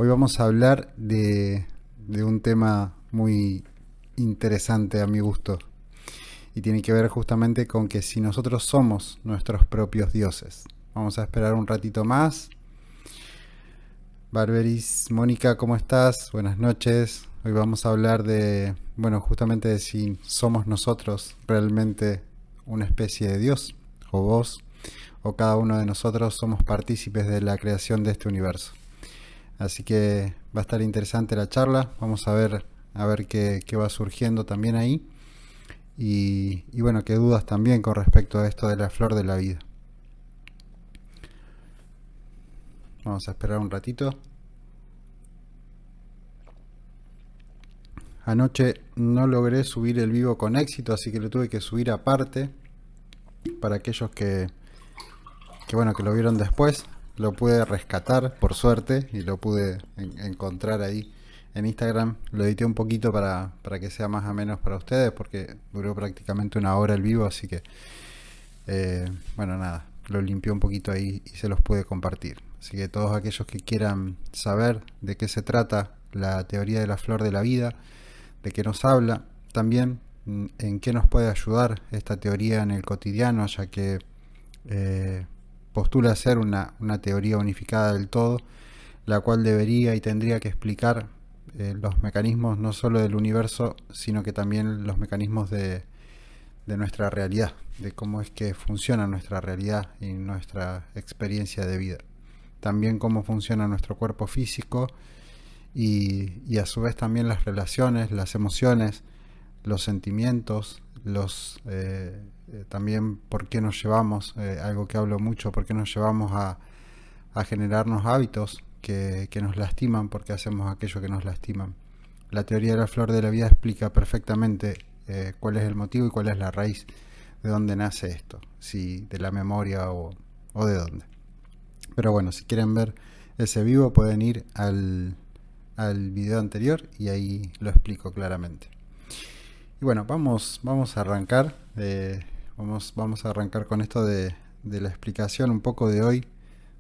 Hoy vamos a hablar de un tema muy interesante a mi gusto y tiene que ver justamente con que si nosotros somos nuestros propios dioses. Vamos a esperar un ratito más. Barberis, Mónica, ¿cómo estás? Buenas noches. Hoy vamos a hablar justamente de si somos nosotros realmente una especie de dios, o vos, o cada uno de nosotros somos partícipes de la creación de este universo. Así que va a estar interesante la charla. Vamos a ver qué va surgiendo también ahí. Y bueno, qué dudas también con respecto a esto de la flor de la vida. Vamos a esperar un ratito. Anoche no logré subir el vivo con éxito, así que lo tuve que subir aparte. Para aquellos que lo vieron después, lo pude rescatar por suerte y lo pude encontrar ahí en Instagram. Lo edité un poquito para que sea más o menos para ustedes, porque duró prácticamente una hora el vivo, así que nada, lo limpié un poquito ahí y se los pude compartir. Así que todos aquellos que quieran saber de qué se trata la teoría de la flor de la vida, de qué nos habla, también en qué nos puede ayudar esta teoría en el cotidiano, ya que postula ser una teoría unificada del todo, la cual debería y tendría que explicar los mecanismos no solo del universo, sino que también los mecanismos de nuestra realidad, de cómo es que funciona nuestra realidad y nuestra experiencia de vida. También cómo funciona nuestro cuerpo físico y a su vez también las relaciones, las emociones, los sentimientos, también por qué nos llevamos, algo que hablo mucho, por qué nos llevamos a generarnos hábitos que nos lastiman, porque hacemos aquello que nos lastiman. La teoría de la flor de la vida explica perfectamente cuál es el motivo y cuál es la raíz de dónde nace esto, si de la memoria o de dónde. Pero bueno, si quieren ver ese vivo pueden ir al video anterior y ahí lo explico claramente. Y bueno, vamos a arrancar. Vamos a arrancar con esto de la explicación un poco de hoy,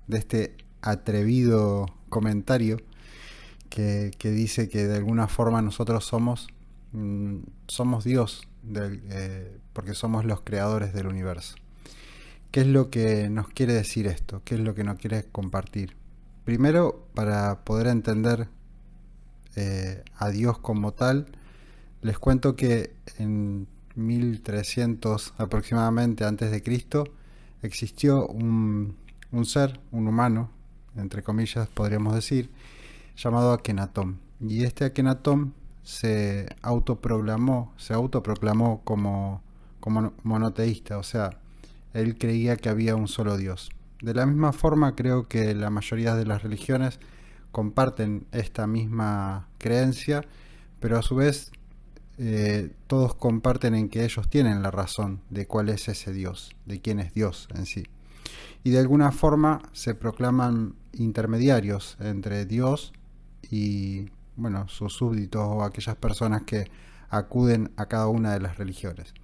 de este atrevido comentario que dice que de alguna forma nosotros somos Dios, porque somos los creadores del universo. ¿Qué es lo que nos quiere decir esto? ¿Qué es lo que nos quiere compartir? Primero, para poder entender a Dios como tal, les cuento que en 1300 aproximadamente antes de Cristo existió un ser, un humano, entre comillas podríamos decir, llamado Akenatón. Y este Akenatón se autoproclamó como monoteísta, o sea, él creía que había un solo Dios. De la misma forma, creo que la mayoría de las religiones comparten esta misma creencia, pero a su vez todos comparten en que ellos tienen la razón de cuál es ese Dios, de quién es Dios en sí. Y de alguna forma se proclaman intermediarios entre Dios y sus súbditos o aquellas personas que acuden a cada una de las religiones.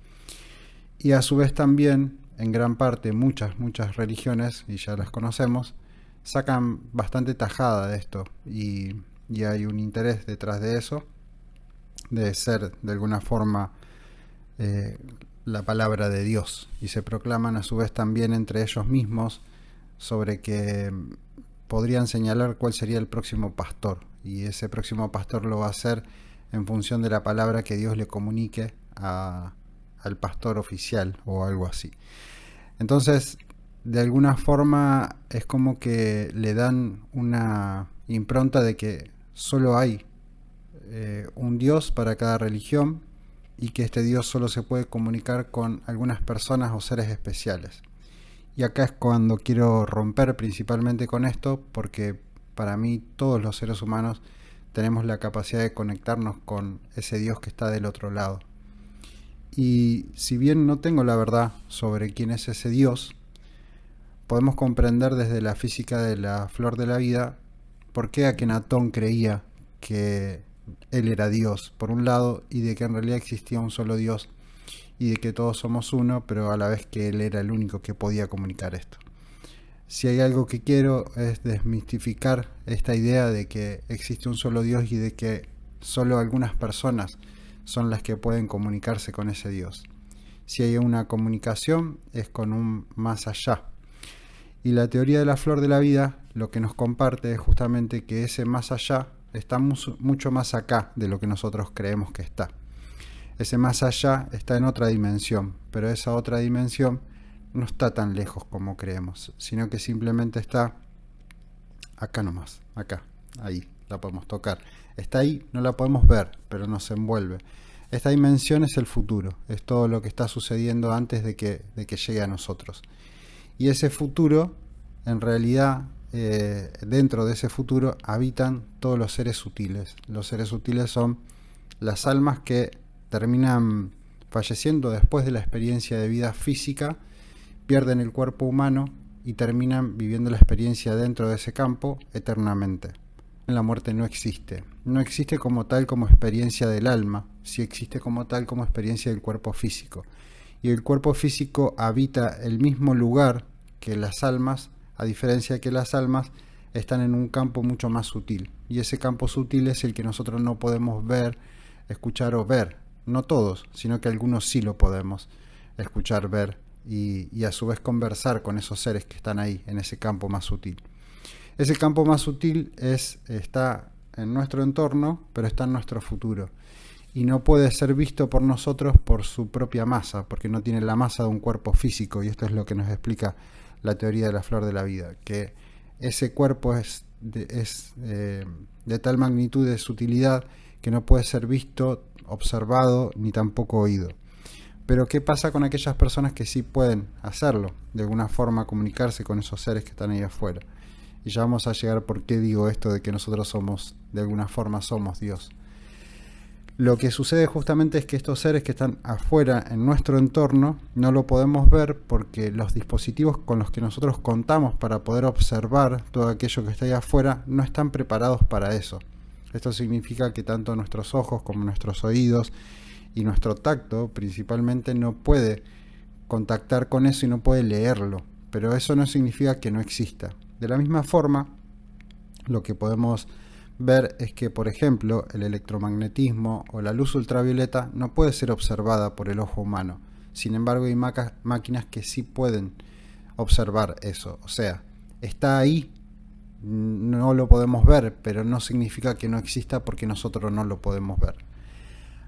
Y a su vez también, en gran parte, muchas religiones, y ya las conocemos, sacan bastante tajada de esto y hay un interés detrás de eso, de ser de alguna forma la palabra de Dios, y se proclaman a su vez también entre ellos mismos sobre que podrían señalar cuál sería el próximo pastor, y ese próximo pastor lo va a hacer en función de la palabra que Dios le comunique al pastor oficial o algo así. Entonces, de alguna forma es como que le dan una impronta de que solo hay un Dios para cada religión y que este Dios solo se puede comunicar con algunas personas o seres especiales. Y acá es cuando quiero romper principalmente con esto, porque para mí todos los seres humanos tenemos la capacidad de conectarnos con ese Dios que está del otro lado. Y si bien no tengo la verdad sobre quién es ese Dios, podemos comprender desde la física de la flor de la vida por qué Akenatón creía que él era Dios, por un lado, y de que en realidad existía un solo Dios y de que todos somos uno, pero a la vez que él era el único que podía comunicar esto. Si hay algo que quiero es desmistificar esta idea de que existe un solo Dios y de que solo algunas personas son las que pueden comunicarse con ese Dios. Si hay una comunicación es con un más allá. Y la teoría de la flor de la vida lo que nos comparte es justamente que ese más allá está mucho más acá de lo que nosotros creemos que está. Ese más allá está en otra dimensión, pero esa otra dimensión no está tan lejos como creemos, sino que simplemente está acá nomás, acá, ahí, la podemos tocar. Está ahí, no la podemos ver, pero nos envuelve. Esta dimensión es el futuro, es todo lo que está sucediendo antes de que llegue a nosotros. Y ese futuro, en realidad, dentro de ese futuro habitan todos los seres sutiles. Los seres sutiles son las almas que terminan falleciendo después de la experiencia de vida física, pierden el cuerpo humano y terminan viviendo la experiencia dentro de ese campo eternamente. La muerte no existe. No existe como tal como experiencia del alma, sí existe como tal como experiencia del cuerpo físico. Y el cuerpo físico habita el mismo lugar que las almas, a diferencia de que las almas están en un campo mucho más sutil. Y ese campo sutil es el que nosotros no podemos ver, escuchar o ver. No todos, sino que algunos sí lo podemos escuchar, ver y a su vez conversar con esos seres que están ahí, en ese campo más sutil. Ese campo más sutil está en nuestro entorno, pero está en nuestro futuro. Y no puede ser visto por nosotros por su propia masa, porque no tiene la masa de un cuerpo físico. Y esto es lo que nos explica la teoría de la flor de la vida, que ese cuerpo es de tal magnitud de sutilidad que no puede ser visto, observado, ni tampoco oído. Pero ¿qué pasa con aquellas personas que sí pueden hacerlo? De alguna forma comunicarse con esos seres que están ahí afuera. Y ya vamos a llegar por qué digo esto de que nosotros somos, de alguna forma somos Dios. Lo que sucede justamente es que estos seres que están afuera en nuestro entorno no lo podemos ver porque los dispositivos con los que nosotros contamos para poder observar todo aquello que está ahí afuera no están preparados para eso. Esto significa que tanto nuestros ojos como nuestros oídos y nuestro tacto principalmente no puede contactar con eso y no puede leerlo, pero eso no significa que no exista. De la misma forma, lo que podemos ver es que, por ejemplo, el electromagnetismo o la luz ultravioleta no puede ser observada por el ojo humano. Sin embargo, hay máquinas que sí pueden observar eso. O sea, está ahí, no lo podemos ver, pero no significa que no exista porque nosotros no lo podemos ver.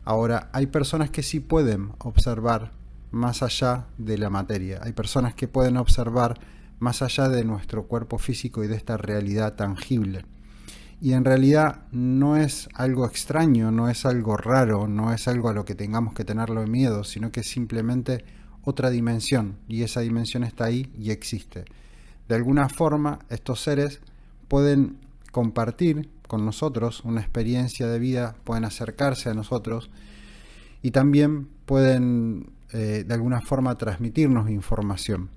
Ahora, hay personas que sí pueden observar más allá de la materia. Hay personas que pueden observar más allá de nuestro cuerpo físico y de esta realidad tangible. Y en realidad no es algo extraño, no es algo raro, no es algo a lo que tengamos que tenerlo miedo, sino que es simplemente otra dimensión, y esa dimensión está ahí y existe. De alguna forma, estos seres pueden compartir con nosotros una experiencia de vida, pueden acercarse a nosotros y también pueden de alguna forma transmitirnos información.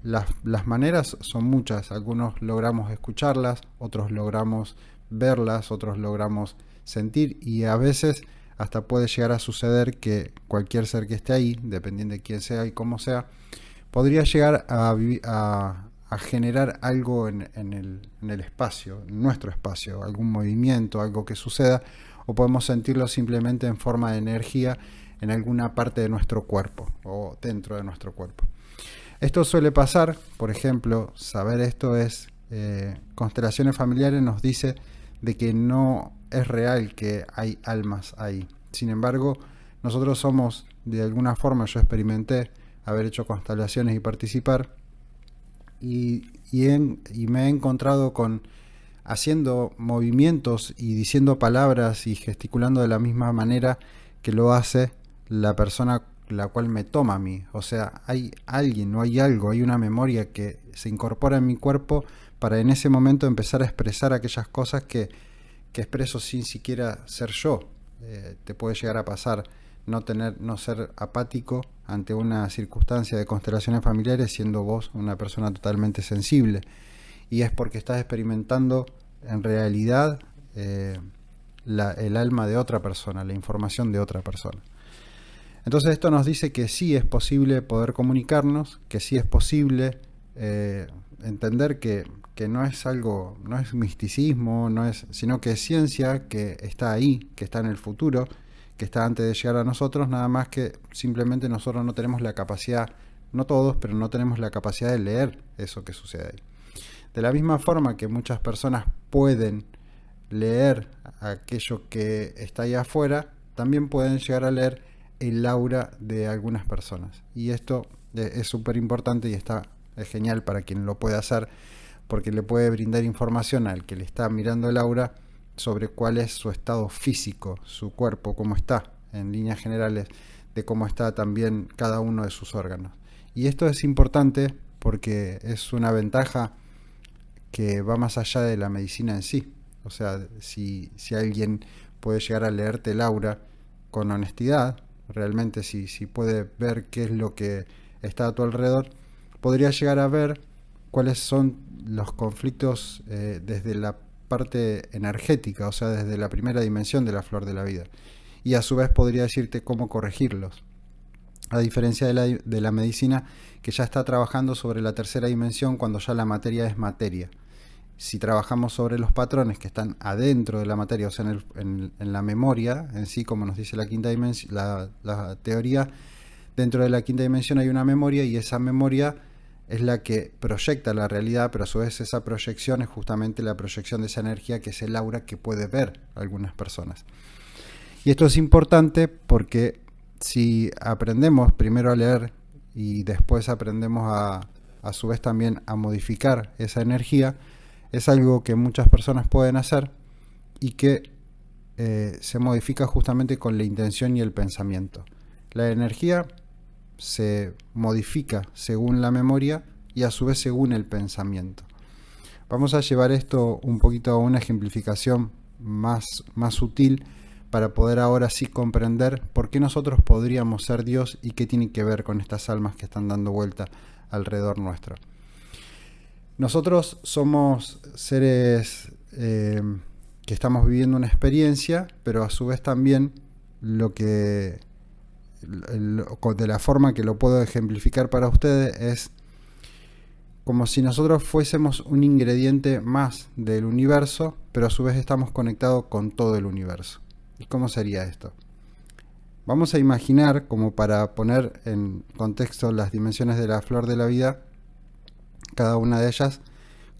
Las maneras son muchas, algunos logramos escucharlas, otros logramos verlas, otros logramos sentir, y a veces hasta puede llegar a suceder que cualquier ser que esté ahí, dependiendo de quién sea y cómo sea, podría llegar a generar algo en el espacio, en nuestro espacio, algún movimiento, algo que suceda, o podemos sentirlo simplemente en forma de energía en alguna parte de nuestro cuerpo o dentro de nuestro cuerpo. Esto suele pasar, por ejemplo, saber esto es, constelaciones familiares nos dice de que no es real que hay almas ahí. Sin embargo, nosotros somos, de alguna forma, yo experimenté haber hecho constelaciones y participar, y me he encontrado haciendo movimientos y diciendo palabras y gesticulando de la misma manera que lo hace la persona la cual me toma a mí. O sea, hay alguien, no hay algo, hay una memoria que se incorpora en mi cuerpo para en ese momento empezar a expresar aquellas cosas que expreso sin siquiera ser yo. Te puede llegar a pasar no ser apático ante una circunstancia de constelaciones familiares siendo vos una persona totalmente sensible, y es porque estás experimentando en realidad el alma de otra persona, la información de otra persona. Entonces esto nos dice que sí es posible poder comunicarnos, que sí es posible entender que no es algo, no es misticismo, sino que es ciencia que está ahí, que está en el futuro, que está antes de llegar a nosotros, nada más que simplemente nosotros no tenemos la capacidad, no todos, pero no tenemos la capacidad de leer eso que sucede ahí. De la misma forma que muchas personas pueden leer aquello que está ahí afuera, también pueden llegar a leer el aura de algunas personas. Y esto es súper importante y es genial para quien lo puede hacer, porque le puede brindar información al que le está mirando el aura sobre cuál es su estado físico, su cuerpo, cómo está, en líneas generales, de cómo está también cada uno de sus órganos. Y esto es importante porque es una ventaja que va más allá de la medicina en sí. O sea, si alguien puede llegar a leerte el aura con honestidad, realmente si puede ver qué es lo que está a tu alrededor, podría llegar a ver cuáles son los conflictos desde la parte energética, o sea, desde la primera dimensión de la flor de la vida. Y a su vez podría decirte cómo corregirlos. A diferencia de la medicina, que ya está trabajando sobre la tercera dimensión cuando ya la materia es materia. Si trabajamos sobre los patrones que están adentro de la materia, o sea, en la memoria en sí, como nos dice la quinta dimensión, la teoría, dentro de la quinta dimensión hay una memoria y esa memoria es la que proyecta la realidad, pero a su vez esa proyección es justamente la proyección de esa energía que es el aura que puede ver algunas personas. Y esto es importante porque si aprendemos primero a leer y después aprendemos a su vez también a modificar esa energía, es algo que muchas personas pueden hacer y que se modifica justamente con la intención y el pensamiento. La energía se modifica según la memoria y a su vez según el pensamiento. Vamos a llevar esto un poquito a una ejemplificación más sutil para poder ahora sí comprender por qué nosotros podríamos ser Dios y qué tiene que ver con estas almas que están dando vuelta alrededor nuestro. Nosotros somos seres que estamos viviendo una experiencia, pero a su vez también de la forma que lo puedo ejemplificar para ustedes es como si nosotros fuésemos un ingrediente más del universo, pero a su vez estamos conectados con todo el universo. ¿Y cómo sería esto? Vamos a imaginar, como para poner en contexto las dimensiones de la flor de la vida, cada una de ellas,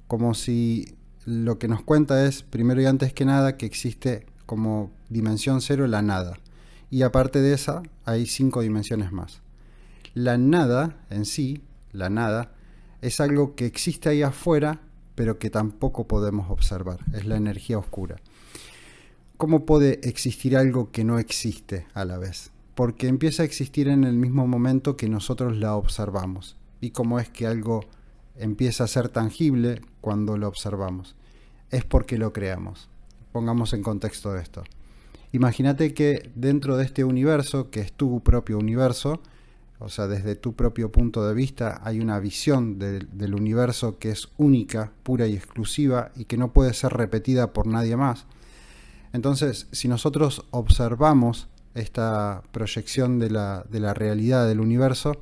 como si lo que nos cuenta es, primero y antes que nada, que existe como dimensión cero la nada. Y aparte de esa, hay 5 dimensiones más. La nada en sí, la nada, es algo que existe ahí afuera, pero que tampoco podemos observar. Es la energía oscura. ¿Cómo puede existir algo que no existe a la vez? Porque empieza a existir en el mismo momento que nosotros la observamos. ¿Y cómo es que algo empieza a ser tangible cuando lo observamos? Es porque lo creamos. Pongamos en contexto de esto. Imagínate que dentro de este universo, que es tu propio universo, o sea, desde tu propio punto de vista, hay una visión del universo que es única, pura y exclusiva y que no puede ser repetida por nadie más. Entonces, si nosotros observamos esta proyección de la realidad del universo,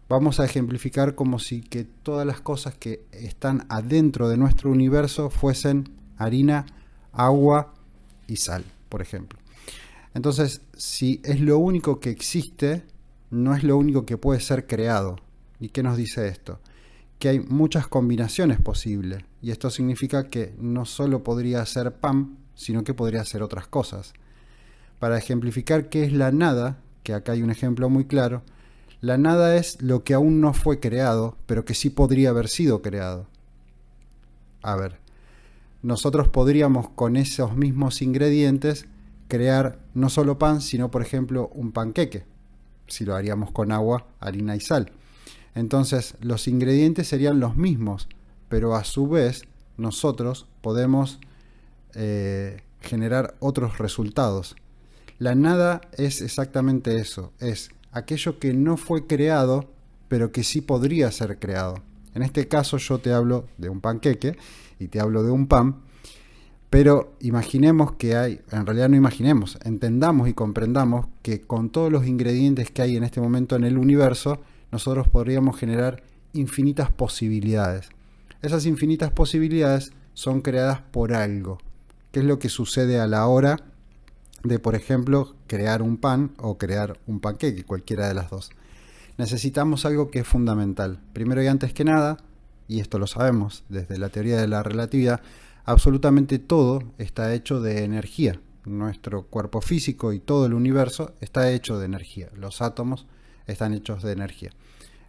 vamos a ejemplificar como si que todas las cosas que están adentro de nuestro universo fuesen harina, agua y sal, por ejemplo. Entonces, si es lo único que existe, no es lo único que puede ser creado. ¿Y qué nos dice esto? Que hay muchas combinaciones posibles. Y esto significa que no solo podría ser pan, sino que podría ser otras cosas. Para ejemplificar qué es la nada, que acá hay un ejemplo muy claro, la nada es lo que aún no fue creado, pero que sí podría haber sido creado. A ver, nosotros podríamos con esos mismos ingredientes crear no solo pan, sino por ejemplo un panqueque, si lo haríamos con agua, harina y sal. Entonces los ingredientes serían los mismos, pero a su vez nosotros podemos generar otros resultados. La nada es exactamente eso, es aquello que no fue creado, pero que sí podría ser creado. En este caso yo te hablo de un panqueque y te hablo de un pan, pero imaginemos que hay, en realidad no imaginemos, entendamos y comprendamos que con todos los ingredientes que hay en este momento en el universo, nosotros podríamos generar infinitas posibilidades. Esas infinitas posibilidades son creadas por algo. ¿Qué es lo que sucede a la hora de, por ejemplo, crear un pan o crear un panqueque, cualquiera de las dos? Necesitamos algo que es fundamental. Primero y antes que nada, y esto lo sabemos desde la teoría de la relatividad, absolutamente todo está hecho de energía. Nuestro cuerpo físico y todo el universo está hecho de energía. Los átomos están hechos de energía.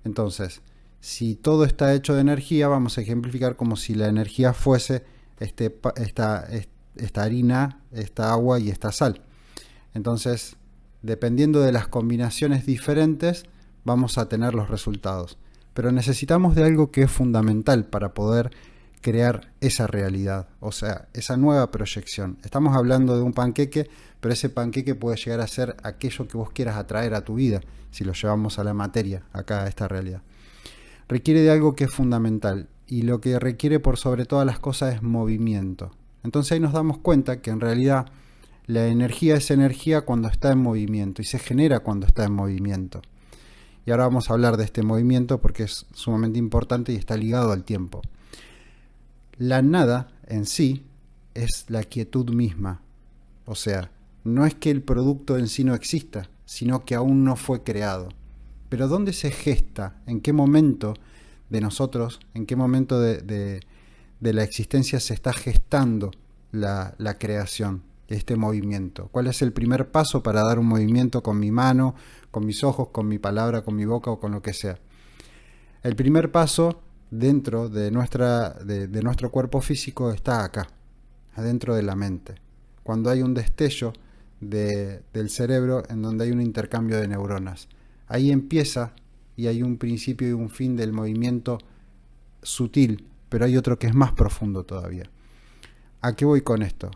Entonces, si todo está hecho de energía, vamos a ejemplificar como si la energía fuese esta harina, esta agua y esta sal. Entonces, dependiendo de las combinaciones diferentes, vamos a tener los resultados. Pero necesitamos de algo que es fundamental para poder crear esa realidad, o sea, esa nueva proyección. Estamos hablando de un panqueque, pero ese panqueque puede llegar a ser aquello que vos quieras atraer a tu vida, si lo llevamos a la materia, acá a esta realidad. Requiere de algo que es fundamental, y lo que requiere por sobre todas las cosas es movimiento. Entonces ahí nos damos cuenta que en realidad la energía es energía cuando está en movimiento, y se genera cuando está en movimiento. Y ahora vamos a hablar de este movimiento porque es sumamente importante y está ligado al tiempo. La nada en sí es la quietud misma. O sea, no es que el producto en sí no exista, sino que aún no fue creado. Pero ¿dónde se gesta? ¿En qué momento de nosotros, en qué momento de la existencia se está gestando la creación, este movimiento? ¿Cuál es el primer paso para dar un movimiento con mi mano, con mis ojos, con mi palabra, con mi boca o con lo que sea? El primer paso dentro de nuestro cuerpo físico está acá, adentro de la mente. Cuando hay un destello del cerebro en donde hay un intercambio de neuronas. Ahí empieza y hay un principio y un fin del movimiento sutil, pero hay otro que es más profundo todavía. ¿A qué voy con esto?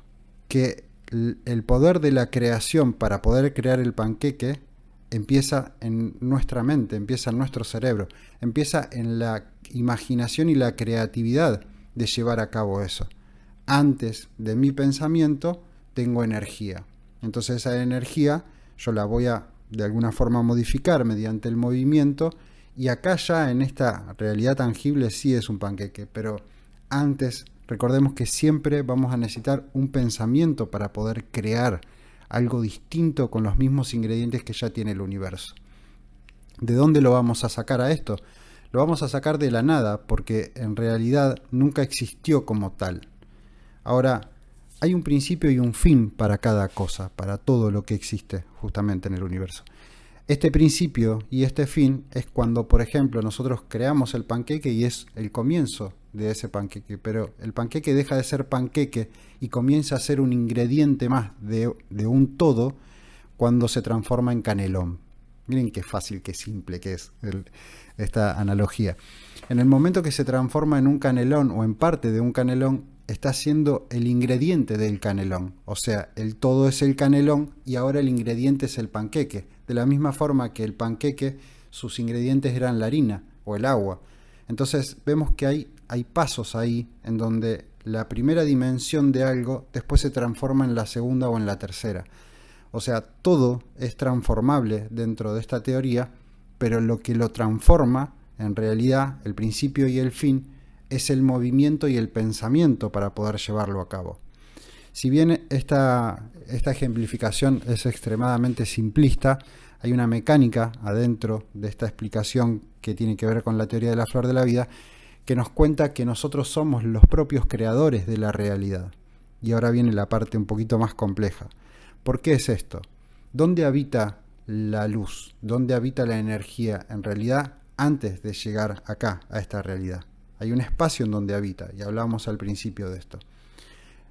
Que el poder de la creación para poder crear el panqueque empieza en nuestra mente, empieza en nuestro cerebro, empieza en la imaginación y la creatividad de llevar a cabo eso. Antes de mi pensamiento tengo energía. Entonces esa energía yo la voy a de alguna forma modificar mediante el movimiento, y acá ya en esta realidad tangible sí es un panqueque, pero antes recordemos que siempre vamos a necesitar un pensamiento para poder crear algo distinto con los mismos ingredientes que ya tiene el universo. ¿De dónde lo vamos a sacar a esto? Lo vamos a sacar de la nada, porque en realidad nunca existió como tal. Ahora, hay un principio y un fin para cada cosa, para todo lo que existe justamente en el universo. Este principio y este fin es cuando, por ejemplo, nosotros creamos el panqueque y es el comienzo de ese panqueque, pero el panqueque deja de ser panqueque y comienza a ser un ingrediente más de un todo cuando se transforma en canelón. Miren qué fácil, qué simple que es esta analogía. En el momento que se transforma en un canelón o en parte de un canelón, está siendo el ingrediente del canelón. O sea, el todo es el canelón y ahora el ingrediente es el panqueque. De la misma forma que el panqueque, sus ingredientes eran la harina o el agua. Entonces vemos que hay pasos ahí en donde la primera dimensión de algo después se transforma en la segunda o en la tercera. O sea, todo es transformable dentro de esta teoría, pero lo que lo transforma, en realidad, el principio y el fin, es el movimiento y el pensamiento para poder llevarlo a cabo. Si bien esta ejemplificación es extremadamente simplista, hay una mecánica adentro de esta explicación que tiene que ver con la teoría de la flor de la vida, que nos cuenta que nosotros somos los propios creadores de la realidad. Y ahora viene la parte un poquito más compleja. ¿Por qué es esto? ¿Dónde habita la luz? ¿Dónde habita la energía? En realidad, antes de llegar acá, a esta realidad. Hay un espacio en donde habita, y hablamos al principio de esto.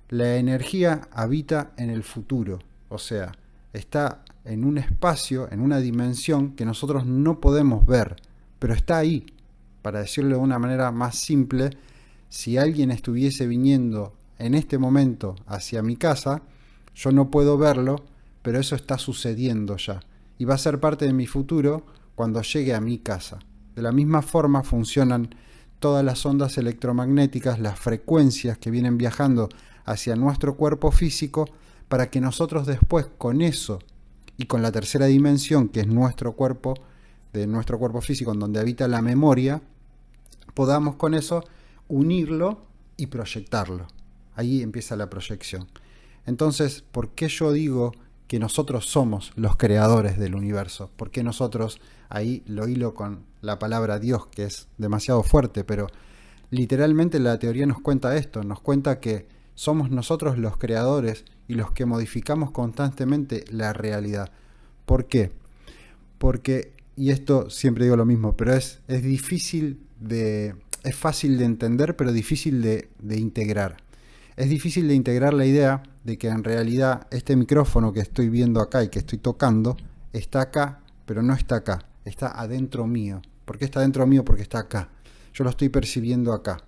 La energía habita en el futuro, o sea, está en un espacio, en una dimensión que nosotros no podemos ver, pero está ahí. Para decirlo de una manera más simple, si alguien estuviese viniendo en este momento hacia mi casa, yo no puedo verlo, pero eso está sucediendo ya, y va a ser parte de mi futuro cuando llegue a mi casa. De la misma forma funcionan todas las ondas electromagnéticas, las frecuencias que vienen viajando hacia nuestro cuerpo físico, para que nosotros después con eso y con la tercera dimensión, que es nuestro cuerpo, de nuestro cuerpo físico, en donde habita la memoria, podamos con eso unirlo y proyectarlo. Ahí empieza la proyección. Entonces, ¿por qué yo digo que nosotros somos los creadores del universo? ¿Por qué nosotros, ahí lo hilo con la palabra Dios, que es demasiado fuerte, pero literalmente la teoría nos cuenta esto, nos cuenta que somos nosotros los creadores y los que modificamos constantemente la realidad. ¿Por qué? Porque, y esto siempre digo lo mismo, pero es fácil de entender, pero difícil de integrar. Es difícil de integrar la idea de que en realidad este micrófono que estoy viendo acá y que estoy tocando está acá, pero no está acá, está adentro mío. ¿Por qué está adentro mío? Porque está acá. Yo lo estoy percibiendo acá.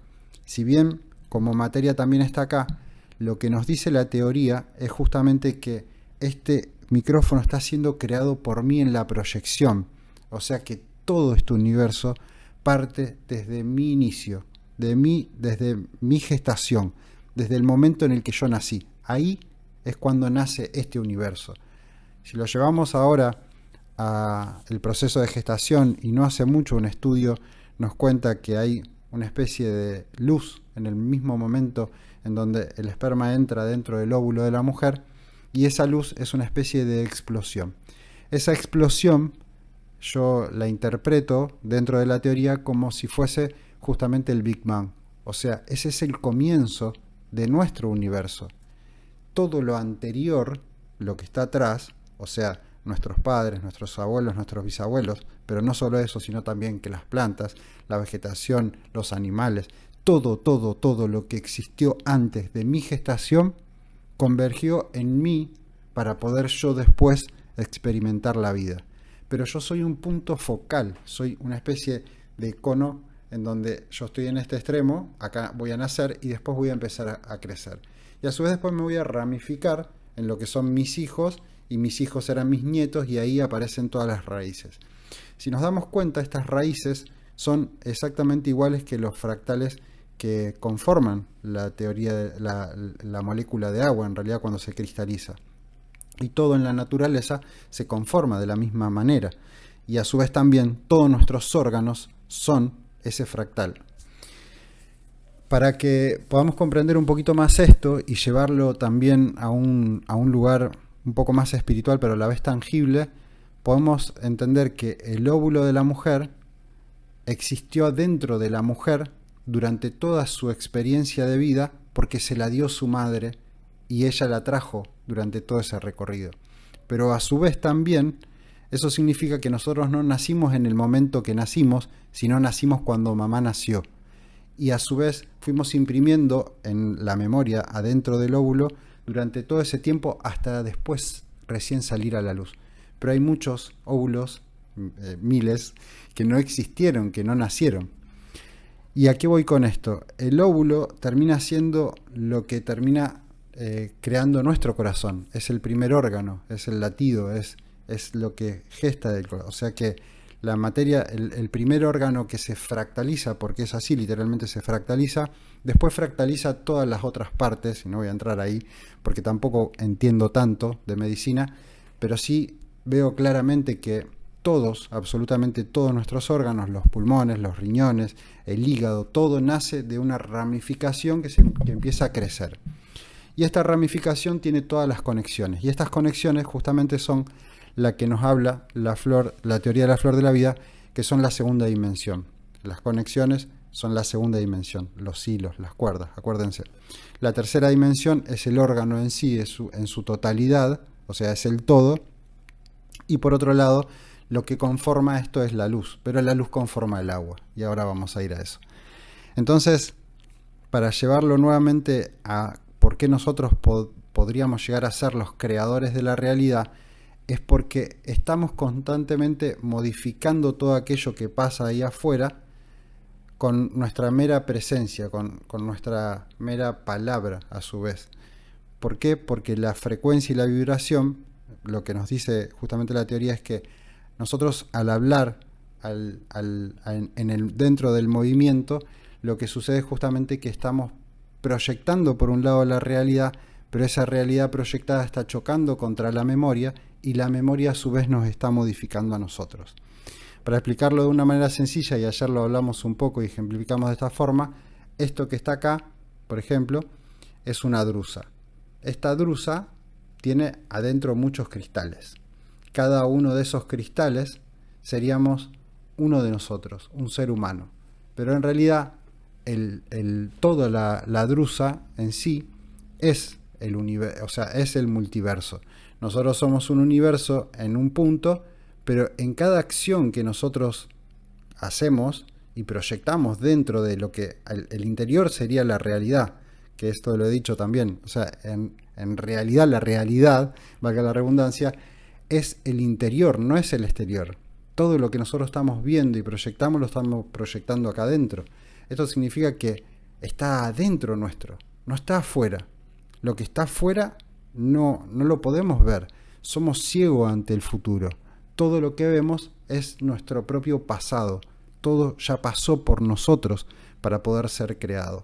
Si bien como materia también está acá, lo que nos dice la teoría es justamente que este micrófono está siendo creado por mí en la proyección. O sea que todo este universo parte desde mi inicio, desde mi gestación, desde el momento en el que yo nací. Ahí es cuando nace este universo. Si lo llevamos ahora al proceso de gestación, y no hace mucho un estudio nos cuenta que hay una especie de luz en el mismo momento en donde el esperma entra dentro del óvulo de la mujer, y esa luz es una especie de explosión. Esa explosión yo la interpreto dentro de la teoría como si fuese justamente el Big Bang. O sea, ese es el comienzo de nuestro universo. Todo lo anterior, lo que está atrás, o sea, nuestros padres, nuestros abuelos, nuestros bisabuelos, pero no solo eso, sino también que las plantas, la vegetación, los animales, todo lo que existió antes de mi gestación convergió en mí para poder yo después experimentar la vida. Pero yo soy un punto focal, soy una especie de cono en donde yo estoy en este extremo, acá voy a nacer y después voy a empezar a crecer. Y a su vez después me voy a ramificar en lo que son mis hijos, y mis hijos serán mis nietos, y ahí aparecen todas las raíces. Si nos damos cuenta, estas raíces son exactamente iguales que los fractales que conforman la teoría de la molécula de agua, en realidad cuando se cristaliza. Y todo en la naturaleza se conforma de la misma manera. Y a su vez también todos nuestros órganos son ese fractal. Para que podamos comprender un poquito más esto y llevarlo también a un lugar un poco más espiritual, pero a la vez tangible, podemos entender que el óvulo de la mujer existió dentro de la mujer durante toda su experiencia de vida porque se la dio su madre y ella la trajo durante todo ese recorrido. Pero a su vez también eso significa que nosotros no nacimos en el momento que nacimos, sino nacimos cuando mamá nació. Y a su vez fuimos imprimiendo en la memoria adentro del óvulo durante todo ese tiempo hasta después recién salir a la luz. Pero hay muchos óvulos, miles, que no existieron, que no nacieron. ¿Y a qué voy con esto? El óvulo termina siendo lo que termina creando nuestro corazón. Es el primer órgano, es el latido, es lo que gesta del corazón. O sea que la materia, el primer órgano que se fractaliza, porque es así, literalmente se fractaliza, después fractaliza todas las otras partes, y no voy a entrar ahí porque tampoco entiendo tanto de medicina, pero sí veo claramente que todos, absolutamente todos nuestros órganos, los pulmones, los riñones, el hígado, todo nace de una ramificación que empieza a crecer. Y esta ramificación tiene todas las conexiones, y estas conexiones justamente son la que nos habla la teoría de la flor de la vida, que son la segunda dimensión. Las conexiones son la segunda dimensión, los hilos, las cuerdas, acuérdense. La tercera dimensión es el órgano en sí, en su totalidad, o sea, es el todo. Y por otro lado, lo que conforma esto es la luz, pero la luz conforma el agua, y ahora vamos a ir a eso. Entonces, para llevarlo nuevamente a por qué nosotros podríamos llegar a ser los creadores de la realidad, es porque estamos constantemente modificando todo aquello que pasa ahí afuera con nuestra mera presencia, con nuestra mera palabra a su vez. ¿Por qué? Porque la frecuencia y la vibración, lo que nos dice justamente la teoría es que nosotros al hablar dentro del movimiento, lo que sucede es justamente que estamos proyectando por un lado la realidad, pero esa realidad proyectada está chocando contra la memoria, y la memoria a su vez nos está modificando a nosotros. Para explicarlo de una manera sencilla, y ayer lo hablamos un poco y ejemplificamos de esta forma, Esto que está acá, por ejemplo, es una drusa. Esta drusa tiene adentro muchos cristales. Cada uno de esos cristales seríamos uno de nosotros, un ser humano. Pero en realidad, toda la drusa en sí es el universo, o sea, es el multiverso. Nosotros somos un universo en un punto, pero en cada acción que nosotros hacemos y proyectamos dentro de lo que el interior sería la realidad, que esto lo he dicho también, o sea, en realidad la realidad, valga la redundancia, es el interior, no es el exterior. Todo lo que nosotros estamos viendo y proyectamos lo estamos proyectando acá adentro. Esto significa que está adentro nuestro, no está afuera. Lo que está afuera no lo podemos ver. Somos ciegos ante el futuro. Todo lo que vemos es nuestro propio pasado. Todo ya pasó por nosotros para poder ser creado.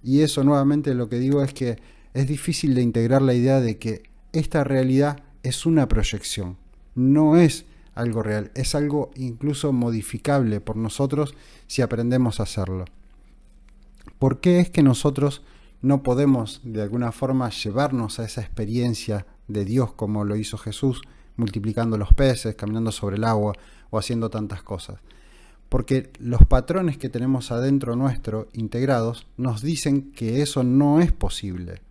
Y eso nuevamente lo que digo es que es difícil de integrar la idea de que esta realidad es una proyección. No es algo real, es algo incluso modificable por nosotros si aprendemos a hacerlo. ¿Por qué es que nosotros no podemos de alguna forma llevarnos a esa experiencia de Dios como lo hizo Jesús, multiplicando los peces, caminando sobre el agua o haciendo tantas cosas? Porque los patrones que tenemos adentro nuestro, integrados, nos dicen que eso no es posible.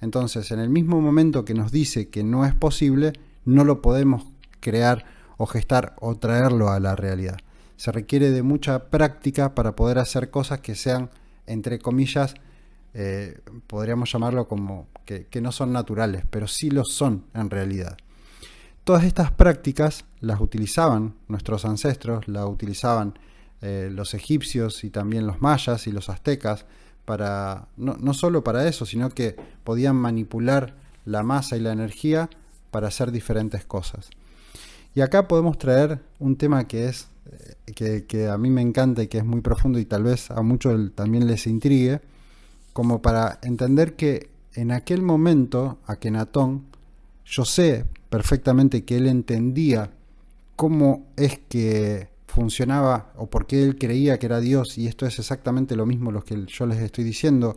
Entonces, en el mismo momento que nos dice que no es posible, no lo podemos crear o gestar o traerlo a la realidad. Se requiere de mucha práctica para poder hacer cosas que sean, entre comillas, podríamos llamarlo como que no son naturales, pero sí lo son en realidad. Todas estas prácticas las utilizaban nuestros ancestros, las utilizaban los egipcios y también los mayas y los aztecas, para no solo para eso, sino que podían manipular la masa y la energía para hacer diferentes cosas. Y acá podemos traer un tema que es que a mí me encanta y que es muy profundo y tal vez a muchos también les intrigue, como para entender que en aquel momento Akenatón, yo sé perfectamente que él entendía cómo es que funcionaba o por qué él creía que era Dios, y esto es exactamente lo mismo lo que yo les estoy diciendo,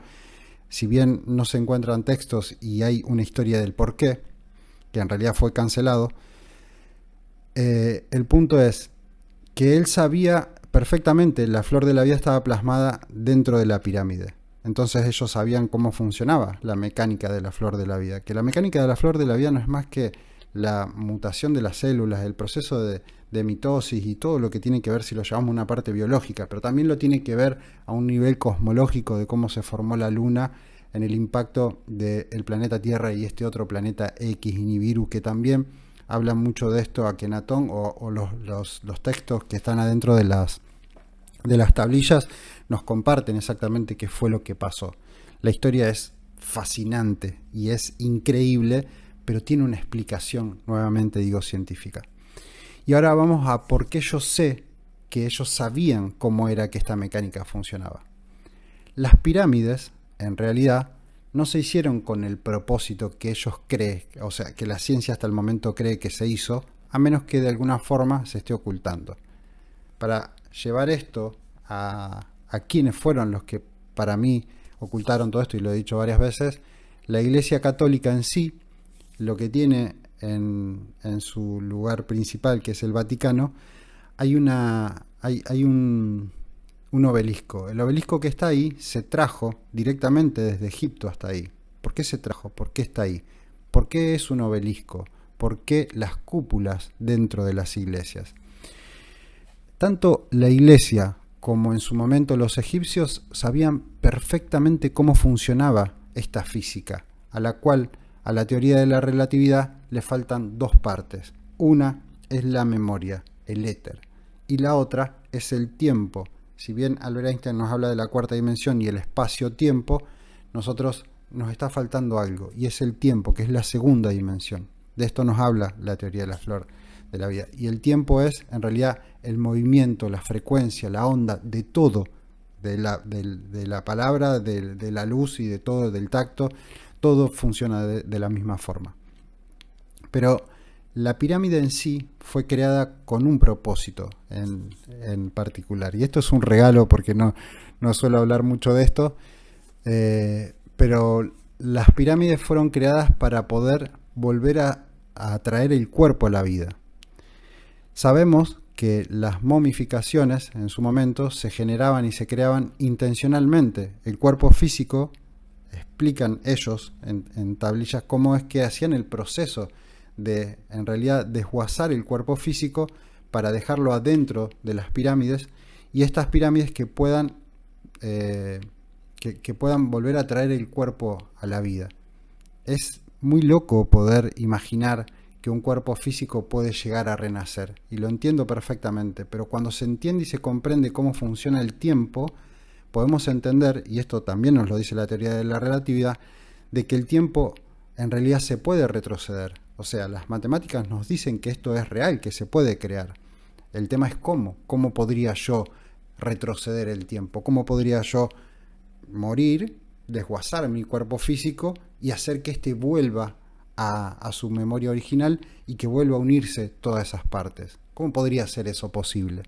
si bien no se encuentran textos y hay una historia del por qué, que en realidad fue cancelado, el punto es que él sabía perfectamente, la flor de la vida estaba plasmada dentro de la pirámide. Entonces ellos sabían cómo funcionaba la mecánica de la flor de la vida. Que la mecánica de la flor de la vida no es más que la mutación de las células, el proceso de mitosis y todo lo que tiene que ver, si lo llevamos a una parte biológica, pero también lo tiene que ver a un nivel cosmológico de cómo se formó la Luna en el impacto del planeta Tierra y este otro planeta X, Nibiru, que también hablan mucho de esto, Akenatón, o los textos que están adentro de las tablillas nos comparten exactamente qué fue lo que pasó. La historia es fascinante y es increíble, pero tiene una explicación, nuevamente digo, científica. Y ahora vamos a por qué yo sé que ellos sabían cómo era que esta mecánica funcionaba. Las pirámides, en realidad, no se hicieron con el propósito que ellos creen, o sea, que la ciencia hasta el momento cree que se hizo, a menos que de alguna forma se esté ocultando. Para llevar esto a quienes fueron los que para mí ocultaron todo esto, y lo he dicho varias veces, la Iglesia Católica en sí, lo que tiene en su lugar principal, que es el Vaticano, hay un obelisco. El obelisco que está ahí se trajo directamente desde Egipto hasta ahí. ¿Por qué se trajo? ¿Por qué está ahí? ¿Por qué es un obelisco? ¿Por qué las cúpulas dentro de las iglesias? Tanto la iglesia como en su momento los egipcios sabían perfectamente cómo funcionaba esta física, a la cual a la teoría de la relatividad le faltan dos partes. Una es la memoria, el éter, y la otra es el tiempo. Si bien Albert Einstein nos habla de la cuarta dimensión y el espacio-tiempo, nosotros nos está faltando algo, y es el tiempo, que es la segunda dimensión. De esto nos habla la teoría de la flor de la vida. Y el tiempo es, en realidad, el movimiento, la frecuencia, la onda de todo, de la palabra, de la luz y de todo, del tacto, todo funciona de la misma forma. Pero La pirámide en sí fue creada con un propósito en particular. Y esto es un regalo porque no suelo hablar mucho de esto, pero las pirámides fueron creadas para poder volver a traer el cuerpo a la vida. Sabemos que las momificaciones en su momento se generaban y se creaban intencionalmente. El cuerpo físico, explican ellos en tablillas cómo es que hacían el proceso de, en realidad, desguazar el cuerpo físico para dejarlo adentro de las pirámides, y estas pirámides que puedan volver a traer el cuerpo a la vida. Es muy loco poder imaginar que un cuerpo físico puede llegar a renacer, y lo entiendo perfectamente, pero cuando se entiende y se comprende cómo funciona el tiempo, podemos entender, y esto también nos lo dice la teoría de la relatividad, de que el tiempo en realidad se puede retroceder. O sea, las matemáticas nos dicen que esto es real, que se puede crear. El tema es cómo podría yo retroceder el tiempo, cómo podría yo morir, desguazar mi cuerpo físico y hacer que éste vuelva a su memoria original y que vuelva a unirse todas esas partes. ¿Cómo podría ser eso posible?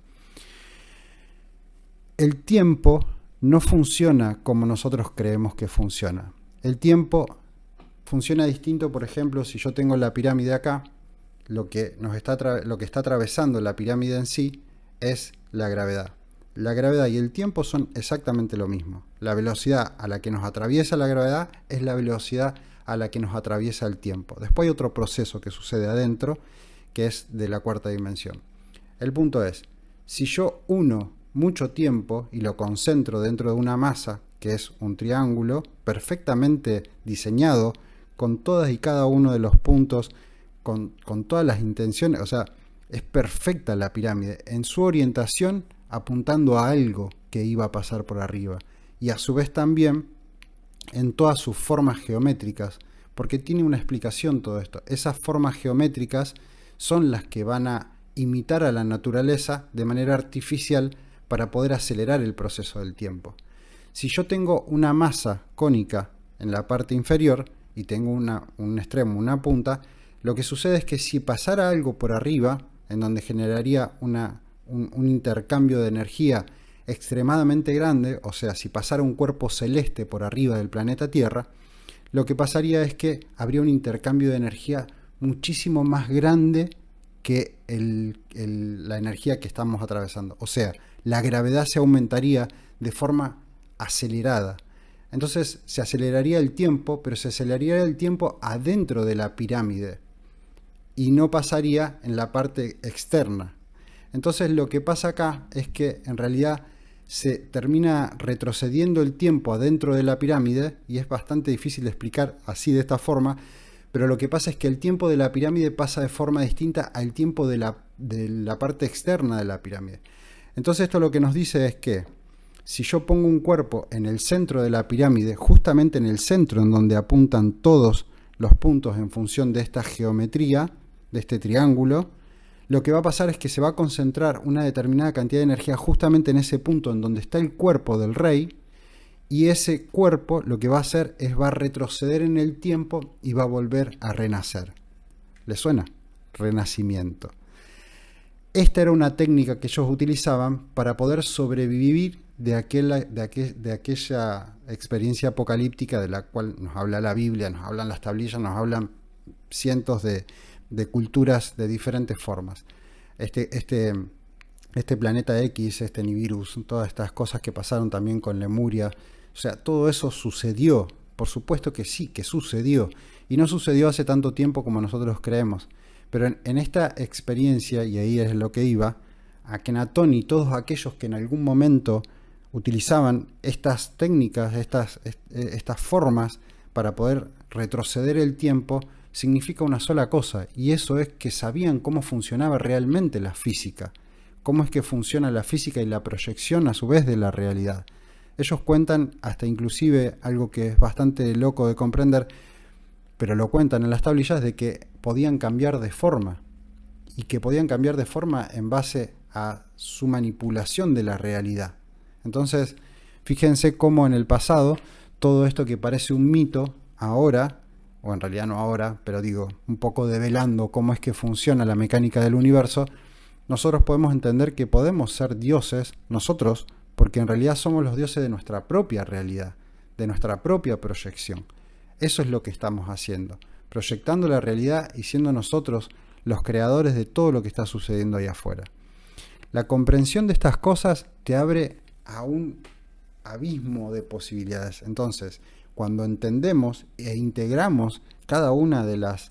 El tiempo no funciona como nosotros creemos que funciona. El tiempo funciona distinto. Por ejemplo, si yo tengo la pirámide acá, lo que está atravesando la pirámide en sí es la gravedad. La gravedad y el tiempo son exactamente lo mismo. La velocidad a la que nos atraviesa la gravedad es la velocidad a la que nos atraviesa el tiempo. Después hay otro proceso que sucede adentro, que es de la cuarta dimensión. El punto es, si yo uno mucho tiempo y lo concentro dentro de una masa, que es un triángulo perfectamente diseñado, con todas y cada uno de los puntos, con todas las intenciones, o sea, es perfecta la pirámide en su orientación, apuntando a algo que iba a pasar por arriba, y a su vez también en todas sus formas geométricas, porque tiene una explicación todo esto. Esas formas geométricas son las que van a imitar a la naturaleza de manera artificial para poder acelerar el proceso del tiempo. Si yo tengo una masa cónica en la parte inferior y tengo un extremo, una punta, lo que sucede es que si pasara algo por arriba, en donde generaría un intercambio de energía extremadamente grande, o sea, si pasara un cuerpo celeste por arriba del planeta Tierra, lo que pasaría es que habría un intercambio de energía muchísimo más grande que la energía que estamos atravesando. O sea, la gravedad se aumentaría de forma acelerada. Entonces se aceleraría el tiempo, pero se aceleraría el tiempo adentro de la pirámide y no pasaría en la parte externa. Entonces lo que pasa acá es que en realidad se termina retrocediendo el tiempo adentro de la pirámide, y es bastante difícil de explicar así de esta forma, pero lo que pasa es que el tiempo de la pirámide pasa de forma distinta al tiempo de la parte externa de la pirámide. Entonces esto lo que nos dice es que si yo pongo un cuerpo en el centro de la pirámide, justamente en el centro en donde apuntan todos los puntos en función de esta geometría, de este triángulo, lo que va a pasar es que se va a concentrar una determinada cantidad de energía justamente en ese punto en donde está el cuerpo del rey, y ese cuerpo lo que va a hacer es va a retroceder en el tiempo y va a volver a renacer. ¿Le suena? Renacimiento. Esta era una técnica que ellos utilizaban para poder sobrevivir de aquella experiencia apocalíptica de la cual nos habla la Biblia, nos hablan las tablillas, nos hablan cientos de culturas de diferentes formas. Este planeta X, este Nibiru, todas estas cosas que pasaron también con Lemuria, o sea, todo eso sucedió. Por supuesto que sí, que sucedió. Y no sucedió hace tanto tiempo como nosotros creemos. Pero en esta experiencia, y ahí es lo que iba, Akenatón y todos aquellos que en algún momento utilizaban estas técnicas, estas formas para poder retroceder el tiempo, significa una sola cosa, y eso es que sabían cómo funcionaba realmente la física, cómo es que funciona la física y la proyección a su vez de la realidad. Ellos cuentan hasta inclusive algo que es bastante loco de comprender, pero lo cuentan en las tablillas, de que podían cambiar de forma, y que podían cambiar de forma en base a su manipulación de la realidad. Entonces, fíjense cómo en el pasado todo esto que parece un mito ahora o en realidad no ahora, pero digo, un poco develando cómo es que funciona la mecánica del universo, nosotros podemos entender que podemos ser dioses nosotros, porque en realidad somos los dioses de nuestra propia realidad, de nuestra propia proyección. Eso es lo que estamos haciendo, proyectando la realidad y siendo nosotros los creadores de todo lo que está sucediendo ahí afuera. La comprensión de estas cosas te abre a un abismo de posibilidades. Entonces, cuando entendemos e integramos cada una de las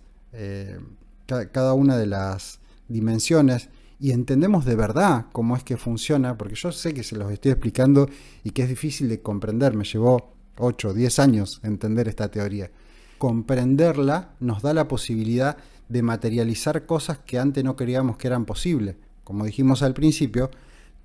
dimensiones y entendemos de verdad cómo es que funciona, porque yo sé que se los estoy explicando y que es difícil de comprender, me llevó 8 o 10 años entender esta teoría. Comprenderla nos da la posibilidad de materializar cosas que antes no creíamos que eran posibles. Como dijimos al principio,